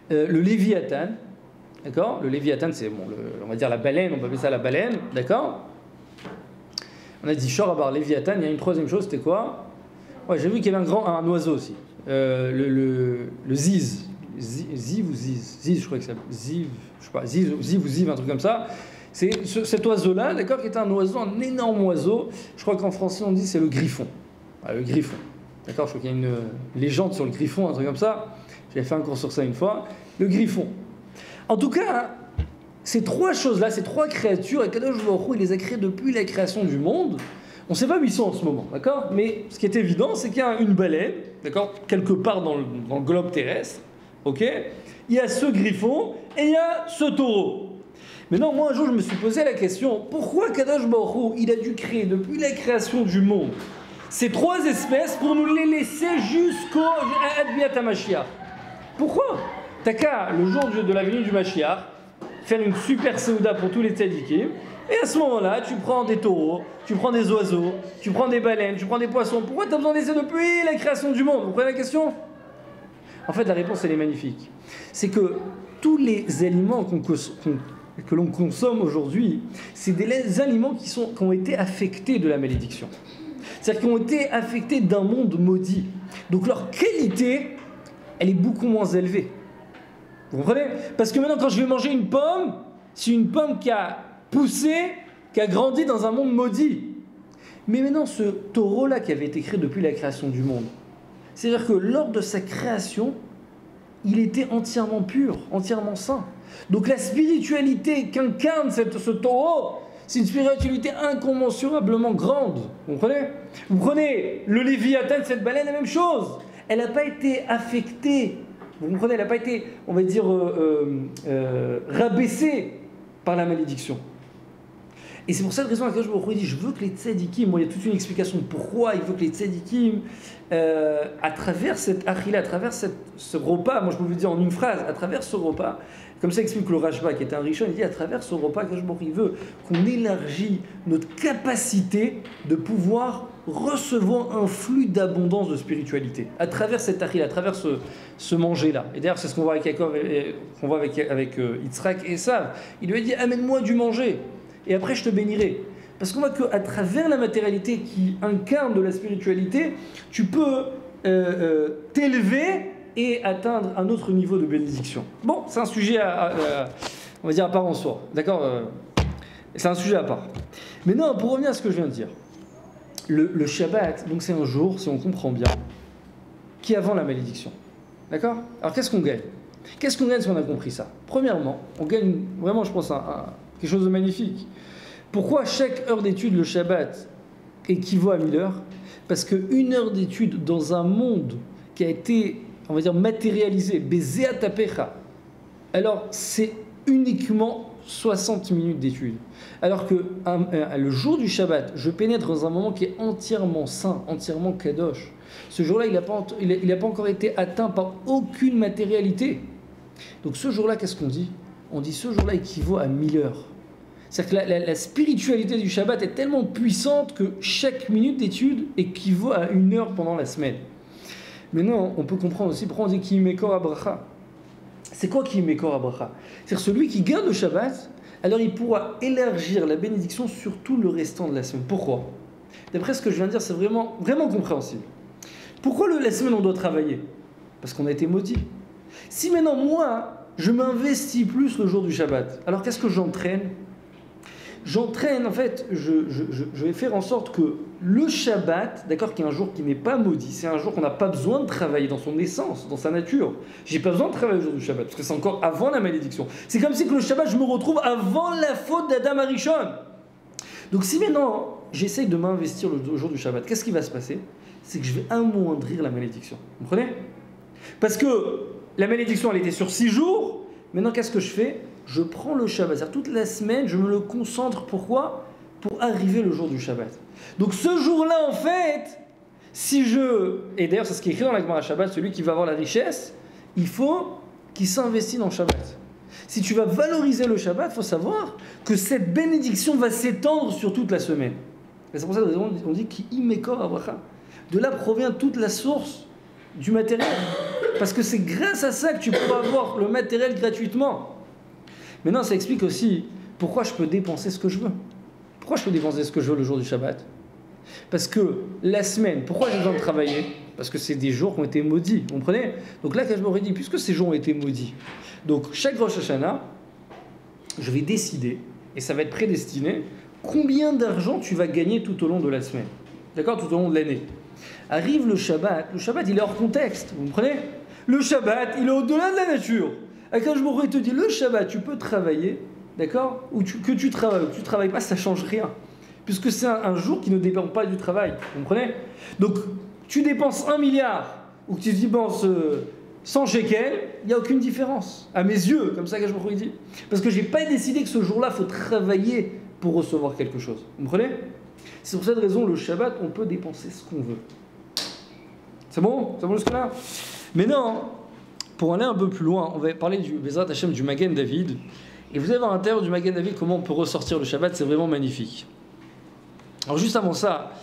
Le Léviathan, d'accord? Le Léviathan, c'est, bon, on va dire la baleine, on peut appeler ça la baleine, d'accord? On a dit Shorabar, Léviathan, il y a une 3e chose, c'était quoi? Ouais, j'ai vu qu'il y avait un oiseau aussi. Le Ziz. Ziv ou Ziz? Ziz, je crois que c'est Ziv, je sais pas, Ziv ou Ziv, un truc comme ça. C'est cet oiseau-là, d'accord, qui est un oiseau, un énorme oiseau. Je crois qu'en français, on dit c'est le griffon. Ah, le griffon. D'accord, je crois qu'il y a une légende sur le griffon, un truc comme ça. J'avais fait un cours sur ça une fois. Le griffon. En tout cas, ces 3 choses-là, ces 3 créatures, Akadosh Baruch Hu, il les a créées depuis la création du monde. On ne sait pas où ils sont en ce moment, d'accord? Mais ce qui est évident, c'est qu'il y a une baleine, d'accord, quelque part dans le globe terrestre, ok? Il y a ce griffon et il y a ce taureau. Maintenant, moi, un jour, je me suis posé la question, pourquoi Kadosh Baruch Hu, il a dû créer depuis la création du monde ces 3 espèces pour nous les laisser jusqu'au Adbiat HaMashiach? Pourquoi? T'as qu'à, le jour de la venue du Mashiach, faire une super Seuda pour tous les tzadikim, et à ce moment-là, tu prends des taureaux, tu prends des oiseaux, tu prends des baleines, tu prends des poissons. Pourquoi tu as besoin de laisser depuis la création du monde? Vous comprenez la question? En fait, la réponse, elle est magnifique. C'est que tous les aliments que l'on consomme aujourd'hui, c'est des aliments qui ont été affectés de la malédiction. C'est-à-dire qu'ils ont été affectés d'un monde maudit. Donc leur qualité, elle est beaucoup moins élevée. Vous comprenez? Parce que maintenant, quand je vais manger une pomme, c'est une pomme qui a poussé, qui a grandi dans un monde maudit. Mais maintenant, ce taureau-là qui avait été créé depuis la création du monde, c'est-à-dire que lors de sa création, il était entièrement pur, entièrement saint. Donc la spiritualité qu'incarne ce taureau, c'est une spiritualité incommensurablement grande. Vous comprenez? Vous prenez le Léviathan, cette baleine, la même chose. Elle n'a pas été affectée, vous comprenez, elle n'a pas été, on va dire, rabaissée par la malédiction. Et c'est pour cette raison que je me dis, je veux que les tzadikim, il y a toute une explication de pourquoi il veut que les tzadikim, à travers cette achila, à travers ce repas, moi je peux vous dire en une phrase, à travers ce repas, comme ça explique le Rashba qui était un Rishon, il dit à travers ce repas que il veut qu'on élargit notre capacité de pouvoir recevoir un flux d'abondance de spiritualité à travers cette achila, à travers ce manger-là. Et d'ailleurs c'est ce qu'on voit avec Yaakov, qu'on voit avec Yitzhak et Esav. Il lui a dit amène-moi du manger. Et après je te bénirai. Parce qu'on voit qu'à travers la matérialité qui incarne de la spiritualité, tu peux t'élever et atteindre un autre niveau de bénédiction. Bon, c'est un sujet on va dire à part en soi. D'accord? C'est un sujet à part. Mais non, pour revenir à ce que je viens de dire. Le Shabbat, donc c'est un jour, si on comprend bien, qui est avant la malédiction. D'accord? Alors qu'est-ce qu'on gagne? Qu'est-ce qu'on gagne si on a compris ça? Premièrement, on gagne vraiment, je pense, quelque chose de magnifique. Pourquoi chaque heure d'étude, le Shabbat, équivaut à 1000 heures? Parce qu'une heure d'étude dans un monde qui a été, on va dire, matérialisé, Bezea Tapecha, alors c'est uniquement 60 minutes d'étude. Alors que le jour du Shabbat, je pénètre dans un moment qui est entièrement saint, entièrement kadosh. Ce jour-là, il n'a pas encore été atteint par aucune matérialité. Donc ce jour-là, qu'est-ce qu'on dit? On dit ce jour-là équivaut à 1000 heures. C'est-à-dire que la spiritualité du Shabbat est tellement puissante que chaque minute d'étude équivaut à 1 heure pendant la semaine. Mais non, on peut comprendre aussi pourquoi on dit Ki Mekor Abracha. C'est quoi Ki Mekor Abracha? C'est-à-dire celui qui garde le Shabbat, alors il pourra élargir la bénédiction sur tout le restant de la semaine. Pourquoi? D'après ce que je viens de dire, c'est vraiment, vraiment compréhensible. Pourquoi la semaine on doit travailler? Parce qu'on a été maudit. Si maintenant moi, je m'investis plus le jour du Shabbat, alors qu'est-ce que j'entraîne? J'entraîne, en fait, je vais faire en sorte que le Shabbat, d'accord, qui est un jour qui n'est pas maudit, c'est un jour qu'on n'a pas besoin de travailler dans son essence, dans sa nature. J'ai pas besoin de travailler le jour du Shabbat, parce que c'est encore avant la malédiction. C'est comme si que le Shabbat, je me retrouve avant la faute d'Adam Arishon. Donc si maintenant, j'essaye de m'investir le jour du Shabbat, qu'est-ce qui va se passer? C'est que je vais amoindrir la malédiction. Vous comprenez? Parce que la malédiction, elle était sur 6 jours. Maintenant, qu'est-ce que je fais? Je prends le Shabbat. C'est-à-dire toute la semaine, je me le concentre. Pourquoi? Pour arriver le jour du Shabbat. Donc ce jour-là, en fait, et d'ailleurs, c'est ce qui est écrit dans la Gemara Shabbat, celui qui va avoir la richesse, il faut qu'il s'investisse dans le Shabbat. Si tu vas valoriser le Shabbat, il faut savoir que cette bénédiction va s'étendre sur toute la semaine. Et c'est pour ça qu'on dit Ki Mekor Abracha. De là provient toute la source du matériel. Parce que c'est grâce à ça que tu peux avoir le matériel gratuitement. Maintenant, ça explique aussi pourquoi je peux dépenser ce que je veux. Pourquoi je peux dépenser ce que je veux le jour du Shabbat? Parce que la semaine, pourquoi j'ai besoin de travailler? Parce que c'est des jours qui ont été maudits, vous comprenez? Donc là, quand je m'aurais dit, puisque ces jours ont été maudits, donc chaque Rosh Hashanah, je vais décider, et ça va être prédestiné, combien d'argent tu vas gagner tout au long de la semaine. D'accord? Tout au long de l'année. Arrive le Shabbat il est hors contexte, vous comprenez? Le Shabbat, il est au-delà de la nature. Quand je m'aurais te dit, le Shabbat, tu peux travailler, d'accord? Ou que tu travailles pas, ça change rien. Puisque c'est un jour qui ne dépend pas du travail, vous comprenez? Donc, tu dépenses 1 milliard, ou que tu dépenses 100 shekels, il n'y a aucune différence. À mes yeux, comme ça que je m'aurais dit. Parce que je n'ai pas décidé que ce jour-là, il faut travailler pour recevoir quelque chose. Vous comprenez? C'est pour cette raison, le Shabbat, on peut dépenser ce qu'on veut. C'est bon? C'est bon jusque-là? Mais non, pour aller un peu plus loin, on va parler du Bezrat Hashem, du Magen David. Et vous allez voir à l'intérieur du Magen David comment on peut ressortir le Shabbat, c'est vraiment magnifique. Alors juste avant ça,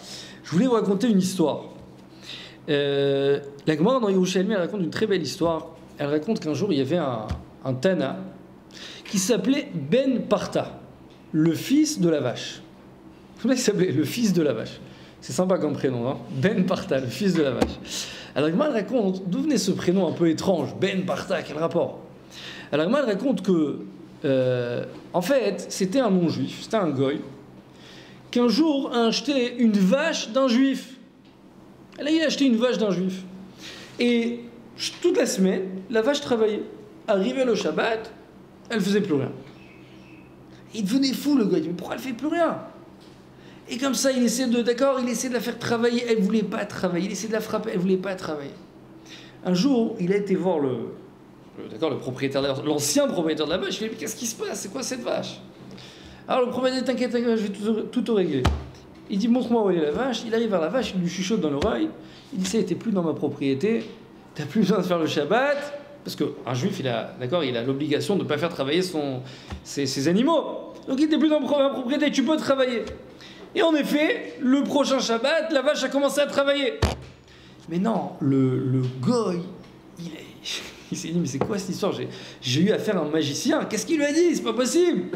je voulais vous raconter une histoire. La Gemara dans Yerushalmi, elle raconte une très belle histoire. Elle raconte qu'un jour, il y avait un Tana qui s'appelait Ben Parta, le fils de la vache. Comment il s'appelait? Le fils de la vache. C'est sympa comme prénom, hein. Ben Parta, le fils de la vache. Alors Gmal raconte d'où venait ce prénom un peu étrange, Ben Parta, quel rapport? Alors Gmal raconte que, en fait, c'était un non-juif, c'était un goy, qu'un jour a acheté une vache d'un juif. Là, il a acheté une vache d'un juif. Et toute la semaine, la vache travaillait. Arrivé le Shabbat, elle faisait plus rien. Il devenait fou, le gars. Il dit, mais pourquoi elle fait plus rien? Et comme ça, il essaie de la faire travailler. Elle voulait pas travailler. Il essaie de la frapper. Elle voulait pas travailler. Un jour, il a été voir le propriétaire, l'ancien propriétaire de la vache. Il lui a dit, mais qu'est-ce qui se passe? C'est quoi cette vache? Alors le propriétaire dit, t'inquiète, je vais tout te régler. Il dit, montre-moi où est la vache. Il arrive vers la vache, il lui chuchote dans l'oreille. Il dit, ça, t'es plus dans ma propriété. T'as plus besoin de faire le Shabbat. Parce qu'un juif, il a l'obligation de ne pas faire travailler ses animaux. Donc il n'est plus dans ma propriété, tu peux travailler. Et en effet, le prochain Shabbat, la vache a commencé à travailler. Mais non, le goy, il s'est dit, mais c'est quoi cette histoire? J'ai eu affaire à un magicien, qu'est-ce qu'il lui a dit? C'est pas possible.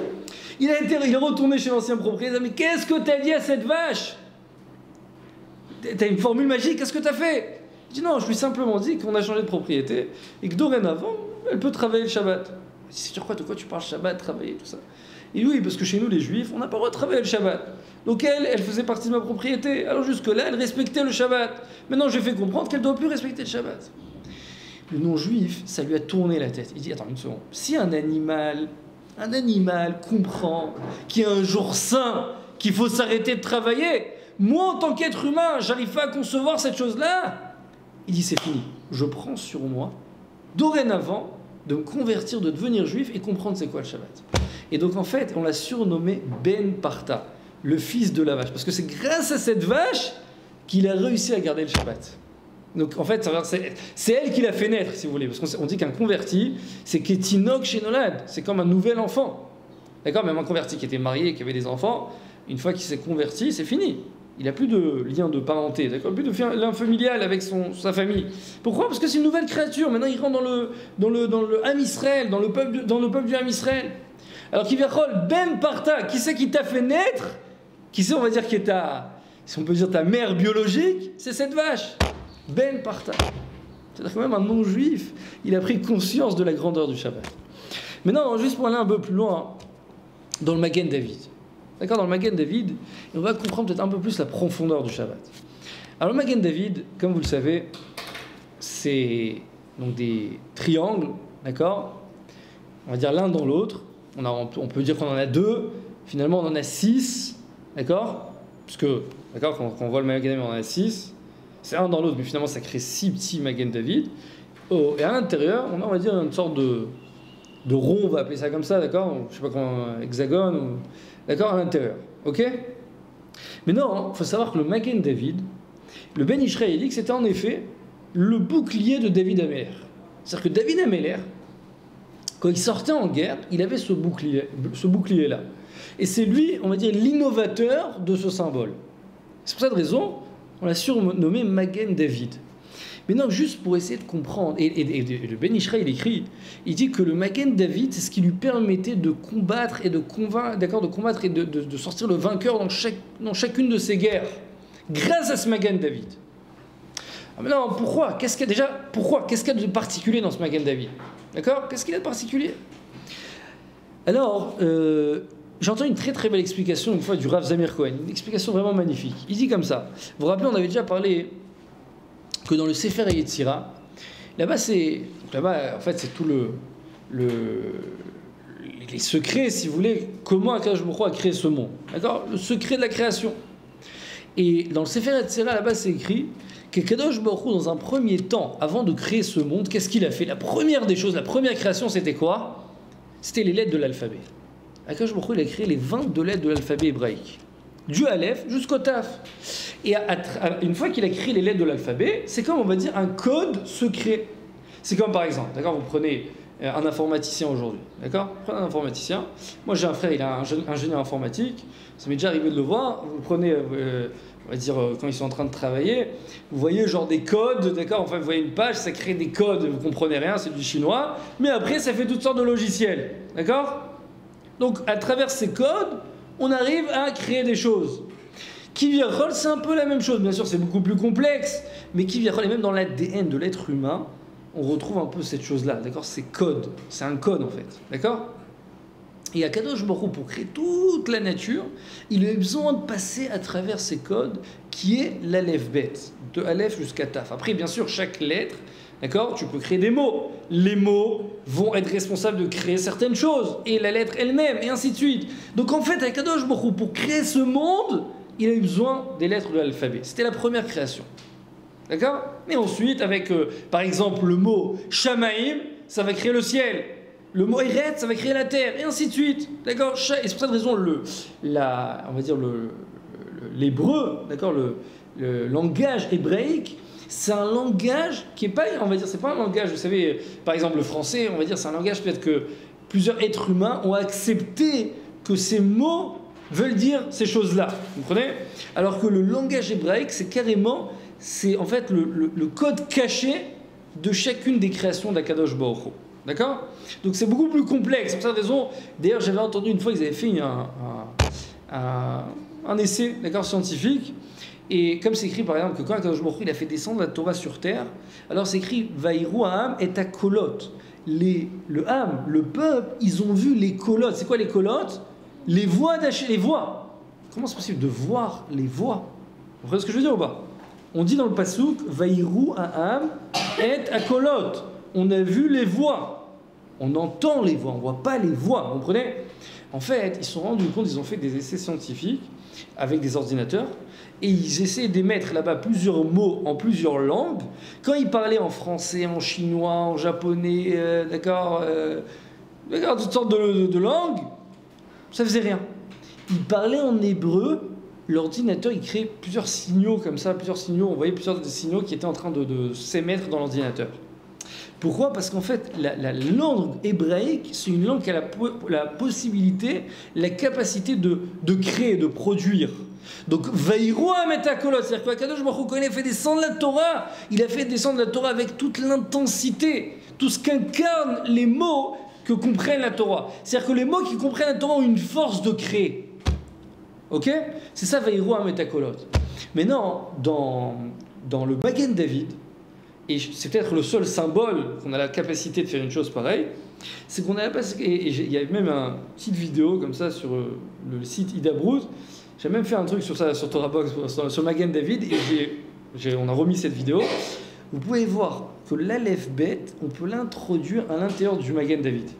Il est retourné chez l'ancien propriétaire, mais qu'est-ce que t'as dit à cette vache? T'as une formule magique, qu'est-ce que t'as fait? Il dit non, je lui ai simplement dit qu'on a changé de propriété et que dorénavant, elle peut travailler le Shabbat. Il dit, sur quoi, de quoi tu parles Shabbat, travailler, tout ça? Il dit oui, parce que chez nous, les Juifs, on n'a pas le droit de travailler le Shabbat. Donc elle faisait partie de ma propriété. Alors jusque-là, elle respectait le Shabbat. Maintenant, j'ai fait comprendre qu'elle ne doit plus respecter le Shabbat. Le non-juif, ça lui a tourné la tête. Il dit, attends une seconde, si un animal comprend qu'il y a un jour saint, qu'il faut s'arrêter de travailler, moi, en tant qu'être humain, j'arrive pas à concevoir cette chose-là. Il dit, c'est fini. Je prends sur moi, dorénavant, de me convertir, de devenir juif et comprendre c'est quoi le Shabbat. Et donc, en fait, on l'a surnommé Ben Parta, le fils de la vache. Parce que c'est grâce à cette vache qu'il a réussi à garder le Shabbat. Donc, en fait, c'est elle qui l'a fait naître, si vous voulez. Parce qu'on dit qu'un converti, c'est Ketinok chez Nolad. C'est comme un nouvel enfant. D'accord? Même un converti qui était marié, qui avait des enfants, une fois qu'il s'est converti, c'est fini. Il n'a plus de lien de parenté, d'accord, plus de lien familial avec sa famille. Pourquoi? Parce que c'est une nouvelle créature. Maintenant, il rentre dans le Ham Israël, dans le peuple du Ham Israël. Alors qu'il vient Ben Parta, qui c'est qui t'a fait naître? Qui c'est, on va dire, qui est si on peut dire, ta mère biologique? C'est cette vache. Ben Parta. C'est-à-dire que même un non-juif, il a pris conscience de la grandeur du Shabbat. Maintenant, juste pour aller un peu plus loin, dans le Magen David. D'accord, dans le Magen David, on va comprendre peut-être un peu plus la profondeur du Shabbat. Alors le Magen David, comme vous le savez, c'est donc des triangles, d'accord? On va dire l'un dans l'autre. On peut dire qu'on en a deux, finalement on en a 6, d'accord? Puisque, d'accord, quand on voit le Magen David, on en a 6. C'est un dans l'autre, mais finalement ça crée 6 petits Magen David. Et à l'intérieur, on va dire une sorte de rond, on va appeler ça comme ça, d'accord? Je sais pas comment, hexagone, ou... D'accord, à l'intérieur, ok? Mais non, il faut savoir que le Magen David, le Ben Ishraï dit que c'était en effet le bouclier de David Améler. C'est-à-dire que David Améler, quand il sortait en guerre, il avait ce bouclier-là. Et c'est lui, on va dire, l'innovateur de ce symbole. C'est pour cette raison, on l'a surnommé Magen David. Maintenant, juste pour essayer de comprendre, et le Ben Ishraï, il écrit, il dit que le Magen David, c'est ce qui lui permettait de combattre et de convaincre, d'accord, de combattre et de sortir le vainqueur dans chacune de ses guerres, grâce à ce Magen David. Alors maintenant, pourquoi? Qu'est-ce qu'il y a de particulier dans ce Magen David? D'accord? Qu'est-ce qu'il y a de particulier? Alors, j'entends une très très belle explication une fois du Rav Zamir Cohen, une explication vraiment magnifique. Il dit comme ça. Vous vous rappelez, on avait déjà parlé que dans le Sefer Yetzira, là-bas en fait c'est tout les secrets, si vous voulez, comment Akadosh Baruch Hu a créé ce monde, d'accord, le secret de la création. Et dans le Sefer Yetzira, là-bas c'est écrit qu'Akadosh Baruch Hu, dans un premier temps, avant de créer ce monde, qu'est-ce qu'il a fait? La première des choses, la première création, c'était quoi? C'était les lettres de l'alphabet. Akadosh Baruch Hu, il a créé les 22 lettres de l'alphabet hébraïque, du Aleph jusqu'au Taf. Et une fois qu'il a créé les lettres de l'alphabet, c'est comme, on va dire, un code secret. C'est comme, par exemple, d'accord, vous prenez un informaticien aujourd'hui, d'accord? Prenez un informaticien. Moi, j'ai un frère, il est ingénieur informatique. Ça m'est déjà arrivé de le voir. Vous prenez, on va dire, quand ils sont en train de travailler, vous voyez genre des codes, d'accord? Enfin, vous voyez une page, ça crée des codes, vous comprenez rien, c'est du chinois. Mais après, ça fait toutes sortes de logiciels, d'accord? Donc, à travers ces codes, on arrive à créer des choses. Kivyachol, c'est un peu la même chose. Bien sûr, c'est beaucoup plus complexe, mais Kivyachol, et même dans l'ADN de l'être humain, on retrouve un peu cette chose-là, d'accord? C'est code, c'est un code en fait, d'accord? Et Akadosh Baruch Hu, pour créer toute la nature, il a eu besoin de passer à travers ces codes, qui est l'Aleph Bet, de Aleph jusqu'à Taf. Après, bien sûr, chaque lettre, d'accord, tu peux créer des mots. Les mots vont être responsables de créer certaines choses, et la lettre elle-même, et ainsi de suite. Donc en fait, Akadosh Baruch Hu, pour créer ce monde, il a eu besoin des lettres de l'alphabet. C'était la première création. D'accord? Et ensuite, avec, par exemple, le mot Shamaïm, ça va créer le ciel. Le mot Eret, ça va créer la terre, et ainsi de suite. D'accord? Et c'est pour cette raison, on va dire l'hébreu, d'accord, le langage hébraïque, c'est un langage qui est pas, on va dire, c'est pas un langage, vous savez, par exemple le français, on va dire, c'est un langage peut-être que plusieurs êtres humains ont accepté que ces mots veulent dire ces choses-là. Vous comprenez? Alors que le langage hébraïque, c'est carrément, c'est en fait le code caché de chacune des créations d'Akadosh Baruch Hu. D'accord? Donc c'est beaucoup plus complexe. Pour cette raison, d'ailleurs, j'avais entendu une fois qu'ils avaient fait un essai, d'accord, scientifique. Et comme c'est écrit par exemple que quand Akadosh Baruch Hu, il a fait descendre la Torah sur terre, alors c'est écrit Vaïrou Ha'am et à Kolot. Le Ham, le peuple, ils ont vu les Kolot. C'est quoi les Kolot? Les voix d'Hachem, les voix. Comment c'est possible de voir les voix? Vous comprenez ce que je veux dire ou pas? On dit dans le Passouk Vaïrou Ha'am et à Kolot. On a vu les voix. On entend les voix, on ne voit pas les voix. Vous comprenez? En fait, ils se sont rendus compte, ils ont fait des essais scientifiques avec des ordinateurs et ils essaient d'émettre là-bas plusieurs mots en plusieurs langues. Quand ils parlaient en français, en chinois, en japonais, d'accord, toutes sortes de langues, ça faisait rien. Ils parlaient en hébreu, l'ordinateur, il créait plusieurs signaux comme ça, on voyait plusieurs signaux qui étaient en train de s'émettre dans l'ordinateur. Pourquoi? Parce qu'en fait, la langue hébraïque, c'est une langue qui a la possibilité, la capacité de créer, de produire. Donc, Vaïroua Metakolot, c'est-à-dire qu'Akadosh Baruch Hu, quand il a fait descendre la Torah, il a fait descendre la Torah avec toute l'intensité, tout ce qu'incarnent les mots que comprennent la Torah. C'est-à-dire que les mots qui comprennent la Torah ont une force de créer. Ok? C'est ça, Vaïroua Metakolot. Maintenant, dans le Magen David, et c'est peut-être le seul symbole qu'on a la capacité de faire une chose pareille, c'est qu'on a il y a même une petite vidéo comme ça sur le site Ida Brood. J'ai même fait un truc sur ça, sur Torah Box, sur Magen David, et on a remis cette vidéo. Vous pouvez voir que l'Aleph Bet, on peut l'introduire à l'intérieur du Magen David.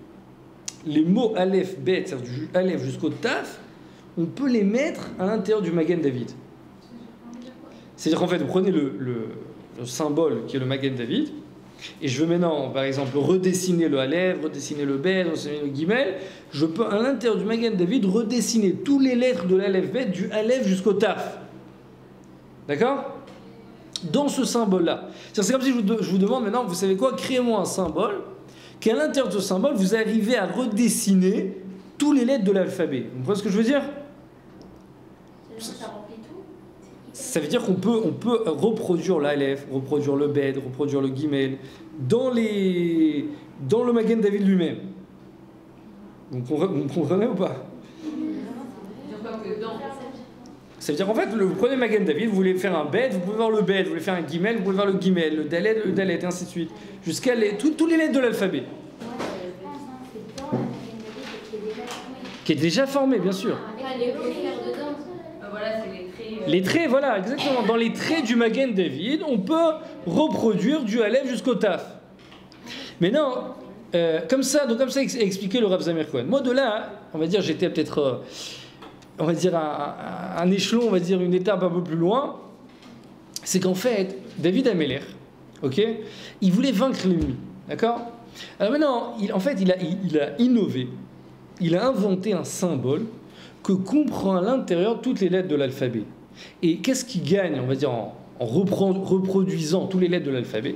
Les mots Aleph Bet, c'est-à-dire du Aleph jusqu'au Taf, on peut les mettre à l'intérieur du Magen David. C'est-à-dire qu'en fait, vous prenez le symbole qui est le Magen David, et je veux maintenant, par exemple, redessiner le Aleph, redessiner le Bet, redessiner le Gimel. Je peux, à l'intérieur du Magen David, redessiner toutes les lettres de l'Aleph Bet, du Aleph jusqu'au Taf. D'accord? Dans ce symbole-là. C'est comme si je vous demande maintenant, vous savez quoi? Créez-moi un symbole, qu'à l'intérieur de ce symbole, vous arrivez à redessiner toutes les lettres de l'alphabet. Vous voyez ce que je veux dire? Ça veut dire qu'on peut reproduire l'Aleph, reproduire le Bet, reproduire le Gimel dans le Magen David lui-même. Vous comprenez ou pas? Ça veut dire qu'en fait, vous prenez Magen David, vous voulez faire un Bet, vous pouvez voir le Bet, vous voulez faire un Gimel, vous pouvez voir le Gimel, le Dalet, et ainsi de suite, jusqu'à tous les lettres de l'alphabet. Qui est déjà formé, bien sûr. Les traits, voilà, exactement. Dans les traits du Magen David, on peut reproduire du Aleph jusqu'au Taf. Mais non, comme ça expliqué le Rav Zamir Cohen. Moi, de là, on va dire, j'étais peut-être, on va dire, un échelon, on va dire, une étape un peu plus loin. C'est qu'en fait, David Ameler, ok, il voulait vaincre l'ennemi, d'accord? Alors maintenant, il a innové, il a inventé un symbole que comprend à l'intérieur toutes les lettres de l'alphabet. Et qu'est-ce qu'il gagne, on va dire, en reproduisant toutes les lettres de l'alphabet?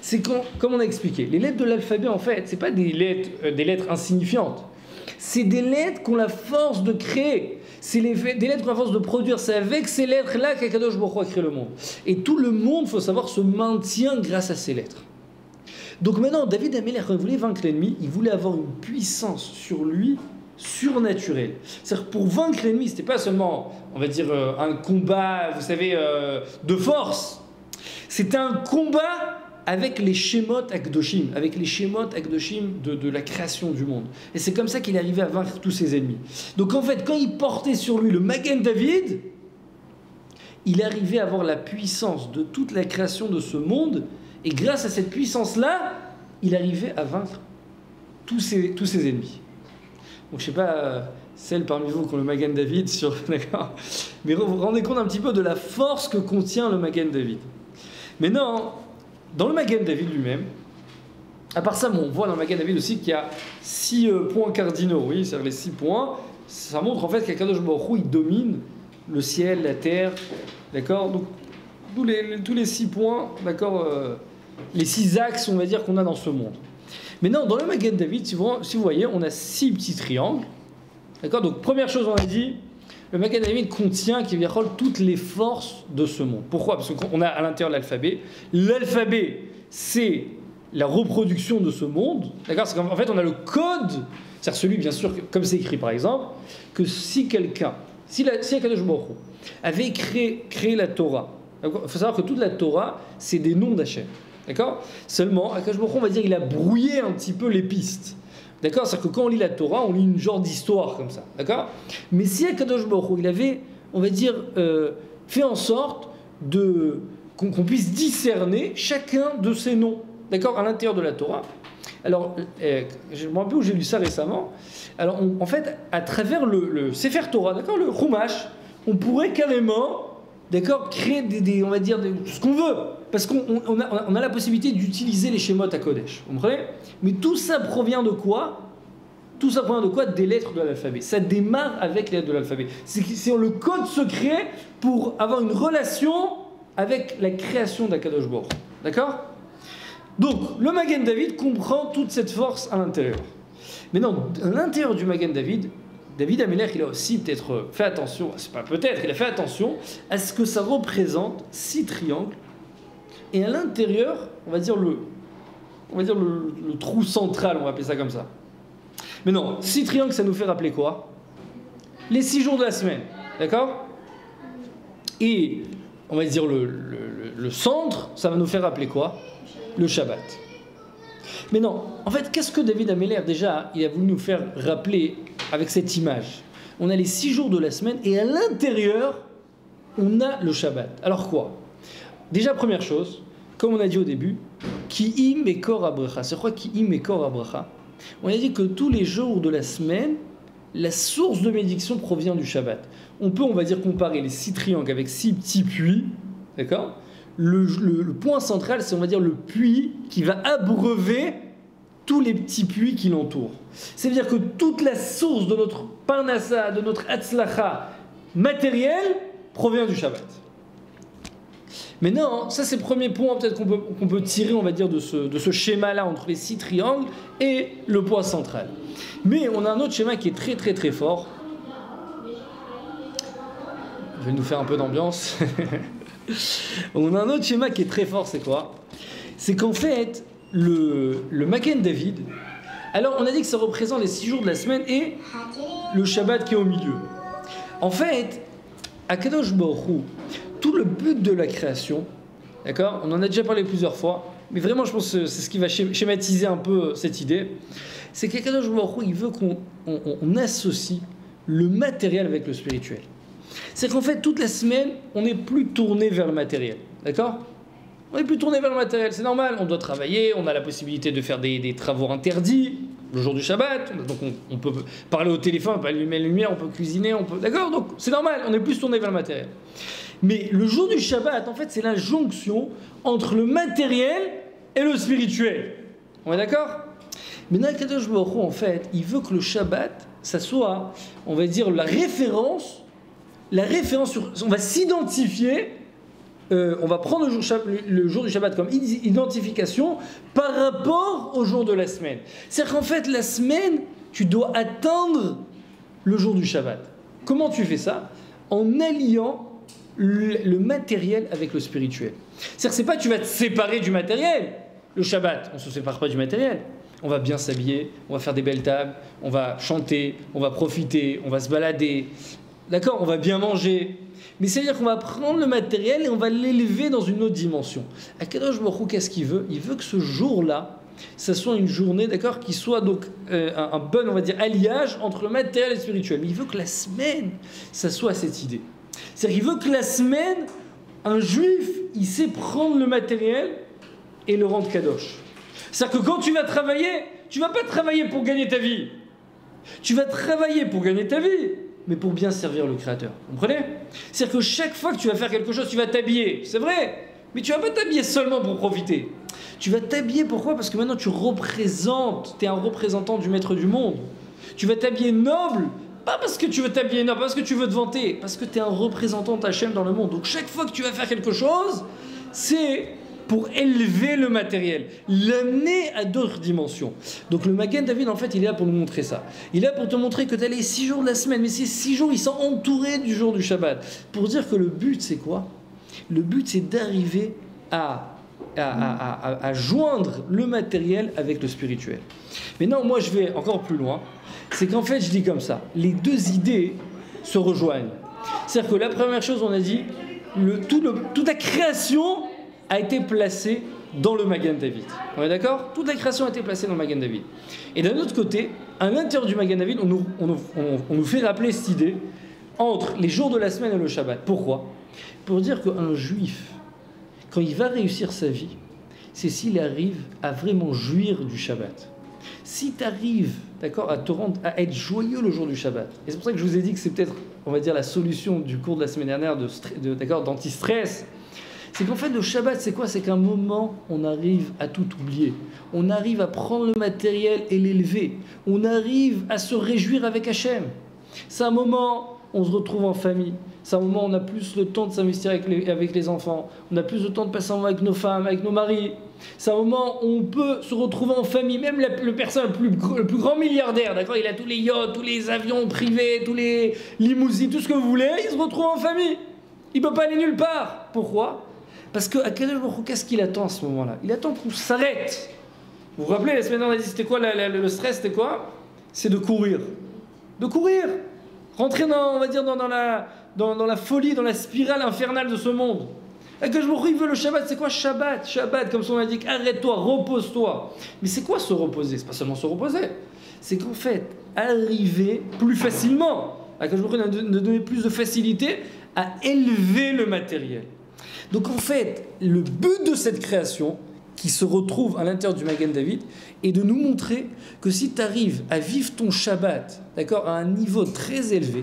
C'est comme on a expliqué, les lettres de l'alphabet, en fait, c'est pas des lettres insignifiantes. C'est des lettres qui ont la force de créer. C'est des lettres qui ont la force de produire. C'est avec ces lettres-là qu'Akadosh Baruch Hu a créé le monde. Et tout le monde, il faut savoir, se maintient grâce à ces lettres. Donc maintenant, David Ameler, quand il voulait vaincre l'ennemi, il voulait avoir une puissance sur lui surnaturel. C'est-à-dire pour vaincre l'ennemi, c'était pas seulement, on va dire, un combat, vous savez, de force. C'était un combat avec les Shemot Akdoshim, avec les Shemot Akdoshim de la création du monde. Et c'est comme ça qu'il arrivait à vaincre tous ses ennemis. Donc en fait, quand il portait sur lui le Magen David, il arrivait à avoir la puissance de toute la création de ce monde, et grâce à cette puissance-là, il arrivait à vaincre tous ses ennemis. Donc je ne sais pas, celles parmi vous qui ont le Magen David, d'accord, mais vous vous rendez compte un petit peu de la force que contient le Magen David. Mais non, dans le Magen David lui-même, à part ça, on voit dans le Magen David aussi qu'il y a 6 points cardinaux, oui, c'est-à-dire les 6 points, ça montre en fait qu'Akadosh Baruch Hu, il domine le ciel, la terre, d'accord, donc tous les 6 points, d'accord, les 6 axes, on va dire, qu'on a dans ce monde. Maintenant, dans le Magen David, si vous voyez, on a 6 petits triangles, d'accord, donc première chose, on a dit, le Magen David contient, qui toutes les forces de ce monde. Pourquoi? Parce qu'on a à l'intérieur l'alphabet. L'alphabet, c'est la reproduction de ce monde. D'accord? C'est en fait, on a le code, c'est-à-dire celui, bien sûr, comme c'est écrit par exemple, que si quelqu'un, si Akadosh Baruch Hu avait créé la Torah, il faut savoir que toute la Torah, c'est des noms d'Hachem. D'accord? Seulement, Akadosh Baruch Hu, on va dire, il a brouillé un petit peu les pistes. D'accord? C'est-à-dire que quand on lit la Torah, on lit une genre d'histoire comme ça. D'accord? Mais si Akadosh Baruch Hu, il avait, on va dire, fait en sorte qu'on puisse discerner chacun de ces noms, d'accord, à l'intérieur de la Torah. Alors, je me rappelle où j'ai lu ça récemment. Alors, en fait, à travers le Sefer Torah, d'accord, le Chumash, on pourrait carrément, d'accord, créer on va dire, ce qu'on veut. Parce qu'on a la possibilité d'utiliser les Shemot à Kodesh. Vous comprenez? Mais tout ça provient de quoi? Tout ça provient de quoi? Des lettres de l'alphabet. Ça démarre avec les lettres de l'alphabet. C'est le code secret pour avoir une relation avec la création d'Akadosh Baruch Hu. D'accord? Donc, le Magen David comprend toute cette force à l'intérieur. Mais non, à l'intérieur du Magen David, David Améler, il a aussi peut-être fait attention, c'est pas peut-être, il a fait attention à ce que ça représente 6 triangles. Et à l'intérieur, on va dire le trou central, on va appeler ça comme ça. Mais non, 6 triangles, ça nous fait rappeler quoi? Les 6 jours de la semaine, d'accord? Et on va dire le centre, ça va nous faire rappeler quoi? Le Shabbat. Mais non, en fait, qu'est-ce que David Améler, déjà, il a voulu nous faire rappeler avec cette image? On a les 6 jours de la semaine et à l'intérieur, on a le Shabbat. Alors quoi? Déjà, première chose, comme on a dit au début, Ki im ekor abracha. C'est quoi Ki im ekor abracha? On a dit que tous les jours de la semaine, la source de bénédiction provient du Shabbat. On peut, on va dire, comparer les 6 triangles avec 6 petits puits, d'accord? Le point central, c'est, on va dire, le puits qui va abreuver tous les petits puits qui l'entourent. C'est-à-dire que toute la source de notre parnassa, de notre hatzlacha matériel provient du Shabbat. Mais non, ça c'est le premier point peut-être qu'on peut tirer, on va dire, de ce schéma-là entre les 6 triangles et le point central. Mais on a un autre schéma qui est très très très fort. Je vais nous faire un peu d'ambiance. On a un autre schéma qui est très fort, c'est quoi? C'est qu'en fait, le Magen David, alors on a dit que ça représente les 6 jours de la semaine et le Shabbat qui est au milieu. En fait, Akadosh Baruch Hu, tout le but de la création, d'accord, on en a déjà parlé plusieurs fois, mais vraiment je pense que c'est ce qui va schématiser un peu cette idée, c'est qu'Akadosh Baruch Hu, il veut qu'on associe le matériel avec le spirituel. C'est qu'en fait, toute la semaine, on n'est plus tourné vers le matériel, d'accord? On n'est plus tourné vers le matériel, c'est normal, on doit travailler, on a la possibilité de faire des travaux interdits, le jour du Shabbat, donc on peut parler au téléphone, on peut allumer la lumière, on peut cuisiner, d'accord? Donc c'est normal, on est plus tourné vers le matériel. Mais le jour du Shabbat, en fait, c'est la jonction entre le matériel et le spirituel. On est d'accord? Mais dans Akadosh Baruch Hu, en fait, il veut que le Shabbat, ça soit, on va dire, la référence sur, on va s'identifier, on va prendre le jour du Shabbat comme identification par rapport au jour de la semaine. C'est-à-dire qu'en fait, la semaine, tu dois atteindre le jour du Shabbat. Comment tu fais ça? En alliant le matériel avec le spirituel. C'est-à-dire que c'est pas tu vas te séparer du matériel. Le Shabbat, on ne se sépare pas du matériel. on va bien s'habiller, on va faire des belles tables, on va chanter, on va profiter, on va se balader. D'accord, on va bien manger. Mais c'est-à-dire qu'on va prendre le matériel et on va l'élever dans une autre dimension. Akadosh Baruch Hu, qu'est-ce qu'il veut? Il veut que ce jour-là, ça soit une journée, d'accord, qui soit donc un bon, on va dire, alliage entre le matériel et le spirituel. Mais il veut que la semaine, ça soit cette idée. C'est-à-dire qu'il veut que la semaine, un juif, il sait prendre le matériel et le rendre kadosh. C'est-à-dire que quand tu vas travailler, tu ne vas pas travailler pour gagner ta vie. Tu vas travailler pour gagner ta vie, mais pour bien servir le Créateur. Vous comprenez? C'est-à-dire que chaque fois que tu vas faire quelque chose, tu vas t'habiller. C'est vrai, mais tu ne vas pas t'habiller seulement pour profiter. Tu vas t'habiller, pourquoi? Parce que maintenant tu représentes, tu es un représentant du maître du monde. Tu vas t'habiller noble, pas parce que tu veux t'habiller noble, pas parce que tu veux te vanter, parce que tu es un représentant d'Hachem dans le monde. Donc chaque fois que tu vas faire quelque chose, c'est pour élever le matériel, l'amener à d'autres dimensions. Donc le Magen David, en fait, il est là pour nous montrer ça. Il est là pour te montrer que tu as les 6 jours de la semaine, mais ces 6 jours, ils sont entourés du jour du Shabbat. Pour dire que le but, c'est quoi? Le but, c'est d'arriver à joindre le matériel avec le spirituel. Mais non, moi je vais encore plus loin. C'est qu'en fait, je dis comme ça, les deux idées se rejoignent. C'est-à-dire que la première chose, on a dit, toute la création a été placée dans le Magen David. On est d'accord? Toute la création a été placée dans le Magen David. Et d'un autre côté, à l'intérieur du Magen David, on nous fait rappeler cette idée entre les jours de la semaine et le Shabbat. Pourquoi? Pour dire qu'un juif, quand il va réussir sa vie, c'est s'il arrive à vraiment jouir du Shabbat. Si tu arrives, d'accord, à être joyeux le jour du Shabbat, et c'est pour ça que je vous ai dit que c'est peut-être, on va dire, la solution du cours de la semaine dernière d'anti-stress, c'est qu'en fait le Shabbat, c'est quoi? C'est qu'à un moment, on arrive à tout oublier. On arrive à prendre le matériel et l'élever. On arrive à se réjouir avec Hachem. C'est un moment, on se retrouve en famille. C'est un moment où on a plus le temps de s'investir avec les enfants. On a plus le temps de passer un moment avec nos femmes, avec nos maris. C'est un moment où on peut se retrouver en famille. Même le personne le plus grand milliardaire, d'accord, il a tous les yachts, tous les avions privés, tous les limousines, tout ce que vous voulez, il se retrouve en famille. Il ne peut pas aller nulle part. Pourquoi? Parce qu'est-ce qu'il attend à ce moment-là? Il attend qu'on s'arrête. Vous vous rappelez, la semaine dernière, on a dit c'était quoi le stress? C'était quoi? C'est de courir. De courir. Rentrer dans, on va dire, dans la folie, dans la spirale infernale de ce monde. Et que je me veut le Shabbat, c'est quoi Shabbat? Shabbat, comme son indique, arrête-toi, repose-toi. Mais c'est quoi se reposer? C'est pas seulement se reposer. C'est qu'en fait, arriver plus facilement, à que je me donner plus de facilité à élever le matériel. Donc en fait, le but de cette création, qui se retrouve à l'intérieur du Magen David, est de nous montrer que si tu arrives à vivre ton Shabbat, d'accord, à un niveau très élevé,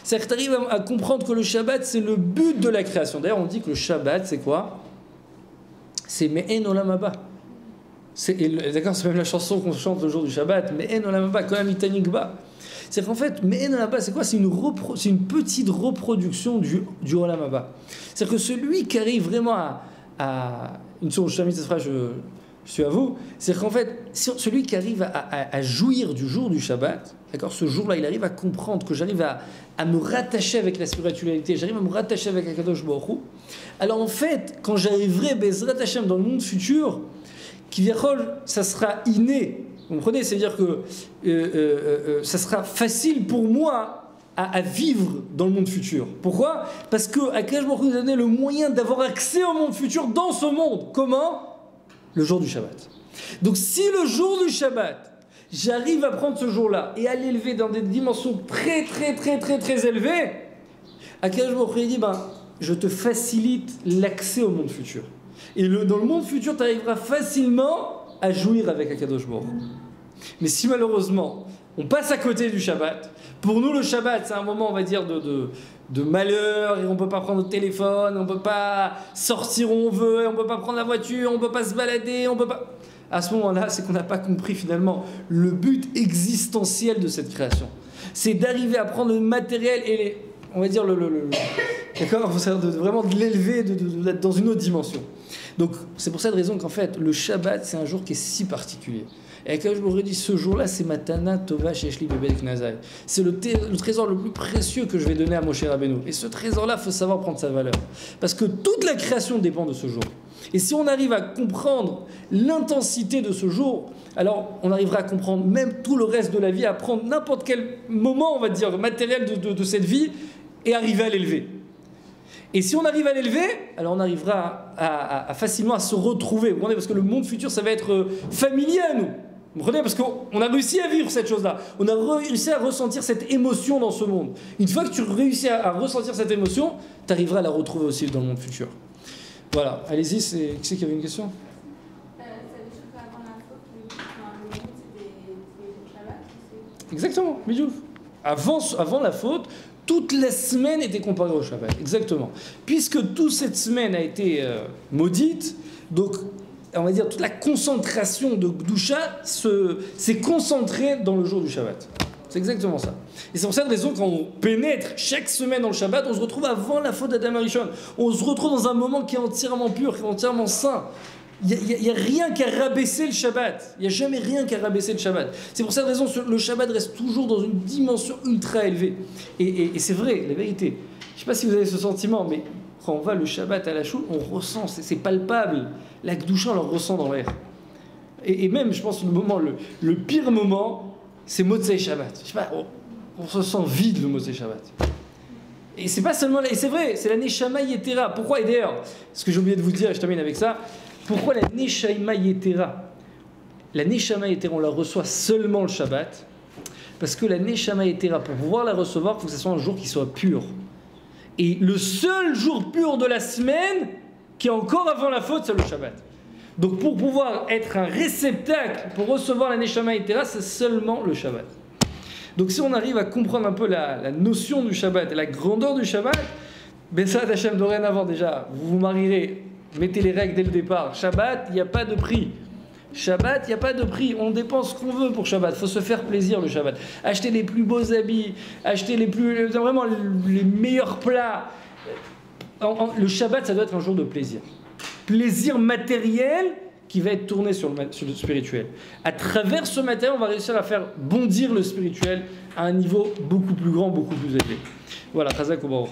c'est-à-dire que tu arrives à comprendre que le Shabbat, c'est le but de la création. D'ailleurs, on dit que le Shabbat, c'est quoi? C'est Me'en Olam Haba. D'accord, c'est même la chanson qu'on chante le jour du Shabbat, Me'en Olam Haba, Kolam Itanik Ba. C'est qu'en fait, Me'en Olam Haba, c'est quoi? C'est une petite reproduction du Olam Haba. C'est-à-dire que celui qui arrive vraiment à une chose, je suis à vous, c'est qu'en fait, celui qui arrive à jouir du jour du Shabbat, d'accord, ce jour-là, il arrive à comprendre que j'arrive à me rattacher avec la spiritualité, j'arrive à me rattacher avec Akadosh Baruch Hu. Alors en fait, quand j'arriverai Bezrat Hashem dans le monde futur, ça sera inné. Vous comprenez? C'est-à-dire que ça sera facile pour moi à vivre dans le monde futur. Pourquoi? Parce que Akadosh Baruch Hu nous a donné le moyen d'avoir accès au monde futur dans ce monde. Comment? Le jour du Shabbat. Donc si le jour du Shabbat, j'arrive à prendre ce jour-là et à l'élever dans des dimensions très très très très très élevées, Akadosh Baruch Hu dit, je te facilite l'accès au monde futur. Et dans le monde futur, tu arriveras facilement à jouir avec Akadosh Baruch Hu. Mais si malheureusement, on passe à côté du Shabbat, pour nous le Shabbat, c'est un moment, on va dire, de malheur, et on ne peut pas prendre notre téléphone, on ne peut pas sortir où on veut, on ne peut pas prendre la voiture, on ne peut pas se balader, on peut pas... À ce moment-là, c'est qu'on n'a pas compris finalement le but existentiel de cette création. C'est d'arriver à prendre le matériel et on va dire d'accord, vraiment de l'élever d'être dans une autre dimension. Donc c'est pour cette raison qu'en fait le Shabbat c'est un jour qui est si particulier. Et quand je me redis ce jour-là, c'est Matana Tova Sheshli Bebel Knazai. C'est le trésor le plus précieux que je vais donner à Moshe Rabbeinu. Et ce trésor-là, il faut savoir prendre sa valeur. Parce que toute la création dépend de ce jour. Et si on arrive à comprendre l'intensité de ce jour, alors on arrivera à comprendre même tout le reste de la vie, à prendre n'importe quel moment, on va dire, matériel de cette vie et arriver à l'élever. Et si on arrive à l'élever, alors on arrivera facilement à se retrouver. Vous comprenez? Parce que le monde futur, ça va être familier à nous. Vous comprenez? Parce qu'on a réussi à vivre cette chose-là. On a réussi à ressentir cette émotion dans ce monde. Une fois que tu réussis à ressentir cette émotion, tu arriveras à la retrouver aussi dans le monde futur. Voilà. Allez-y, qui c'est qui avait une question? Ça veut dire qu'avant la faute, le monde c'était le Shabbat. Exactement, Bidouf. Avant la faute, toute la semaine était comparée au Shabbat. Exactement. Puisque toute cette semaine a été maudite, donc on va dire toute la concentration de Gdusha s'est concentrée dans le jour du Shabbat. C'est exactement ça. Et c'est pour cette raison, quand on pénètre chaque semaine dans le Shabbat, on se retrouve avant la faute d'Adam Arishon. On se retrouve dans un moment qui est entièrement pur, qui est entièrement saint. Il n'y a rien qu'à rabaisser le Shabbat. Il n'y a jamais rien qu'à rabaisser le Shabbat. C'est pour cette raison que le Shabbat reste toujours dans une dimension ultra élevée. Et c'est vrai, la vérité. Je ne sais pas si vous avez ce sentiment, mais quand on va le Shabbat à la choule, on ressent, c'est palpable. La Gdusha, on le ressent dans l'air. Et même, je pense, le pire moment, c'est Motzei Shabbat. Je sais pas, on se sent vide le Motzei Shabbat. Et c'est pas seulement, et c'est vrai, c'est la Neshama Yetera. Pourquoi? Et d'ailleurs, ce que j'ai oublié de vous dire, et je termine avec ça, pourquoi la Neshama Yetera? La Neshama Yetera, on la reçoit seulement le Shabbat, parce que la Neshama Yetera, pour pouvoir la recevoir, il faut que ce soit un jour qui soit pur. Et le seul jour pur de la semaine, qui est encore avant la faute, c'est le Shabbat. Donc pour pouvoir être un réceptacle pour recevoir la Neshama Yetera, c'est seulement le Shabbat. Donc si on arrive à comprendre un peu la notion du Shabbat et la grandeur du Shabbat, Bessat Hashem dorénavant déjà, vous vous marierez, mettez les règles dès le départ. Shabbat, il n'y a pas de prix. Shabbat, il n'y a pas de prix. On dépense ce qu'on veut pour Shabbat. Il faut se faire plaisir le Shabbat. Acheter les plus beaux habits, acheter vraiment les meilleurs plats. Le Shabbat, ça doit être un jour de plaisir. Plaisir matériel qui va être tourné sur le spirituel. À travers ce matériel, on va réussir à faire bondir le spirituel à un niveau beaucoup plus grand, beaucoup plus élevé. Voilà, Chazak ou Baruch.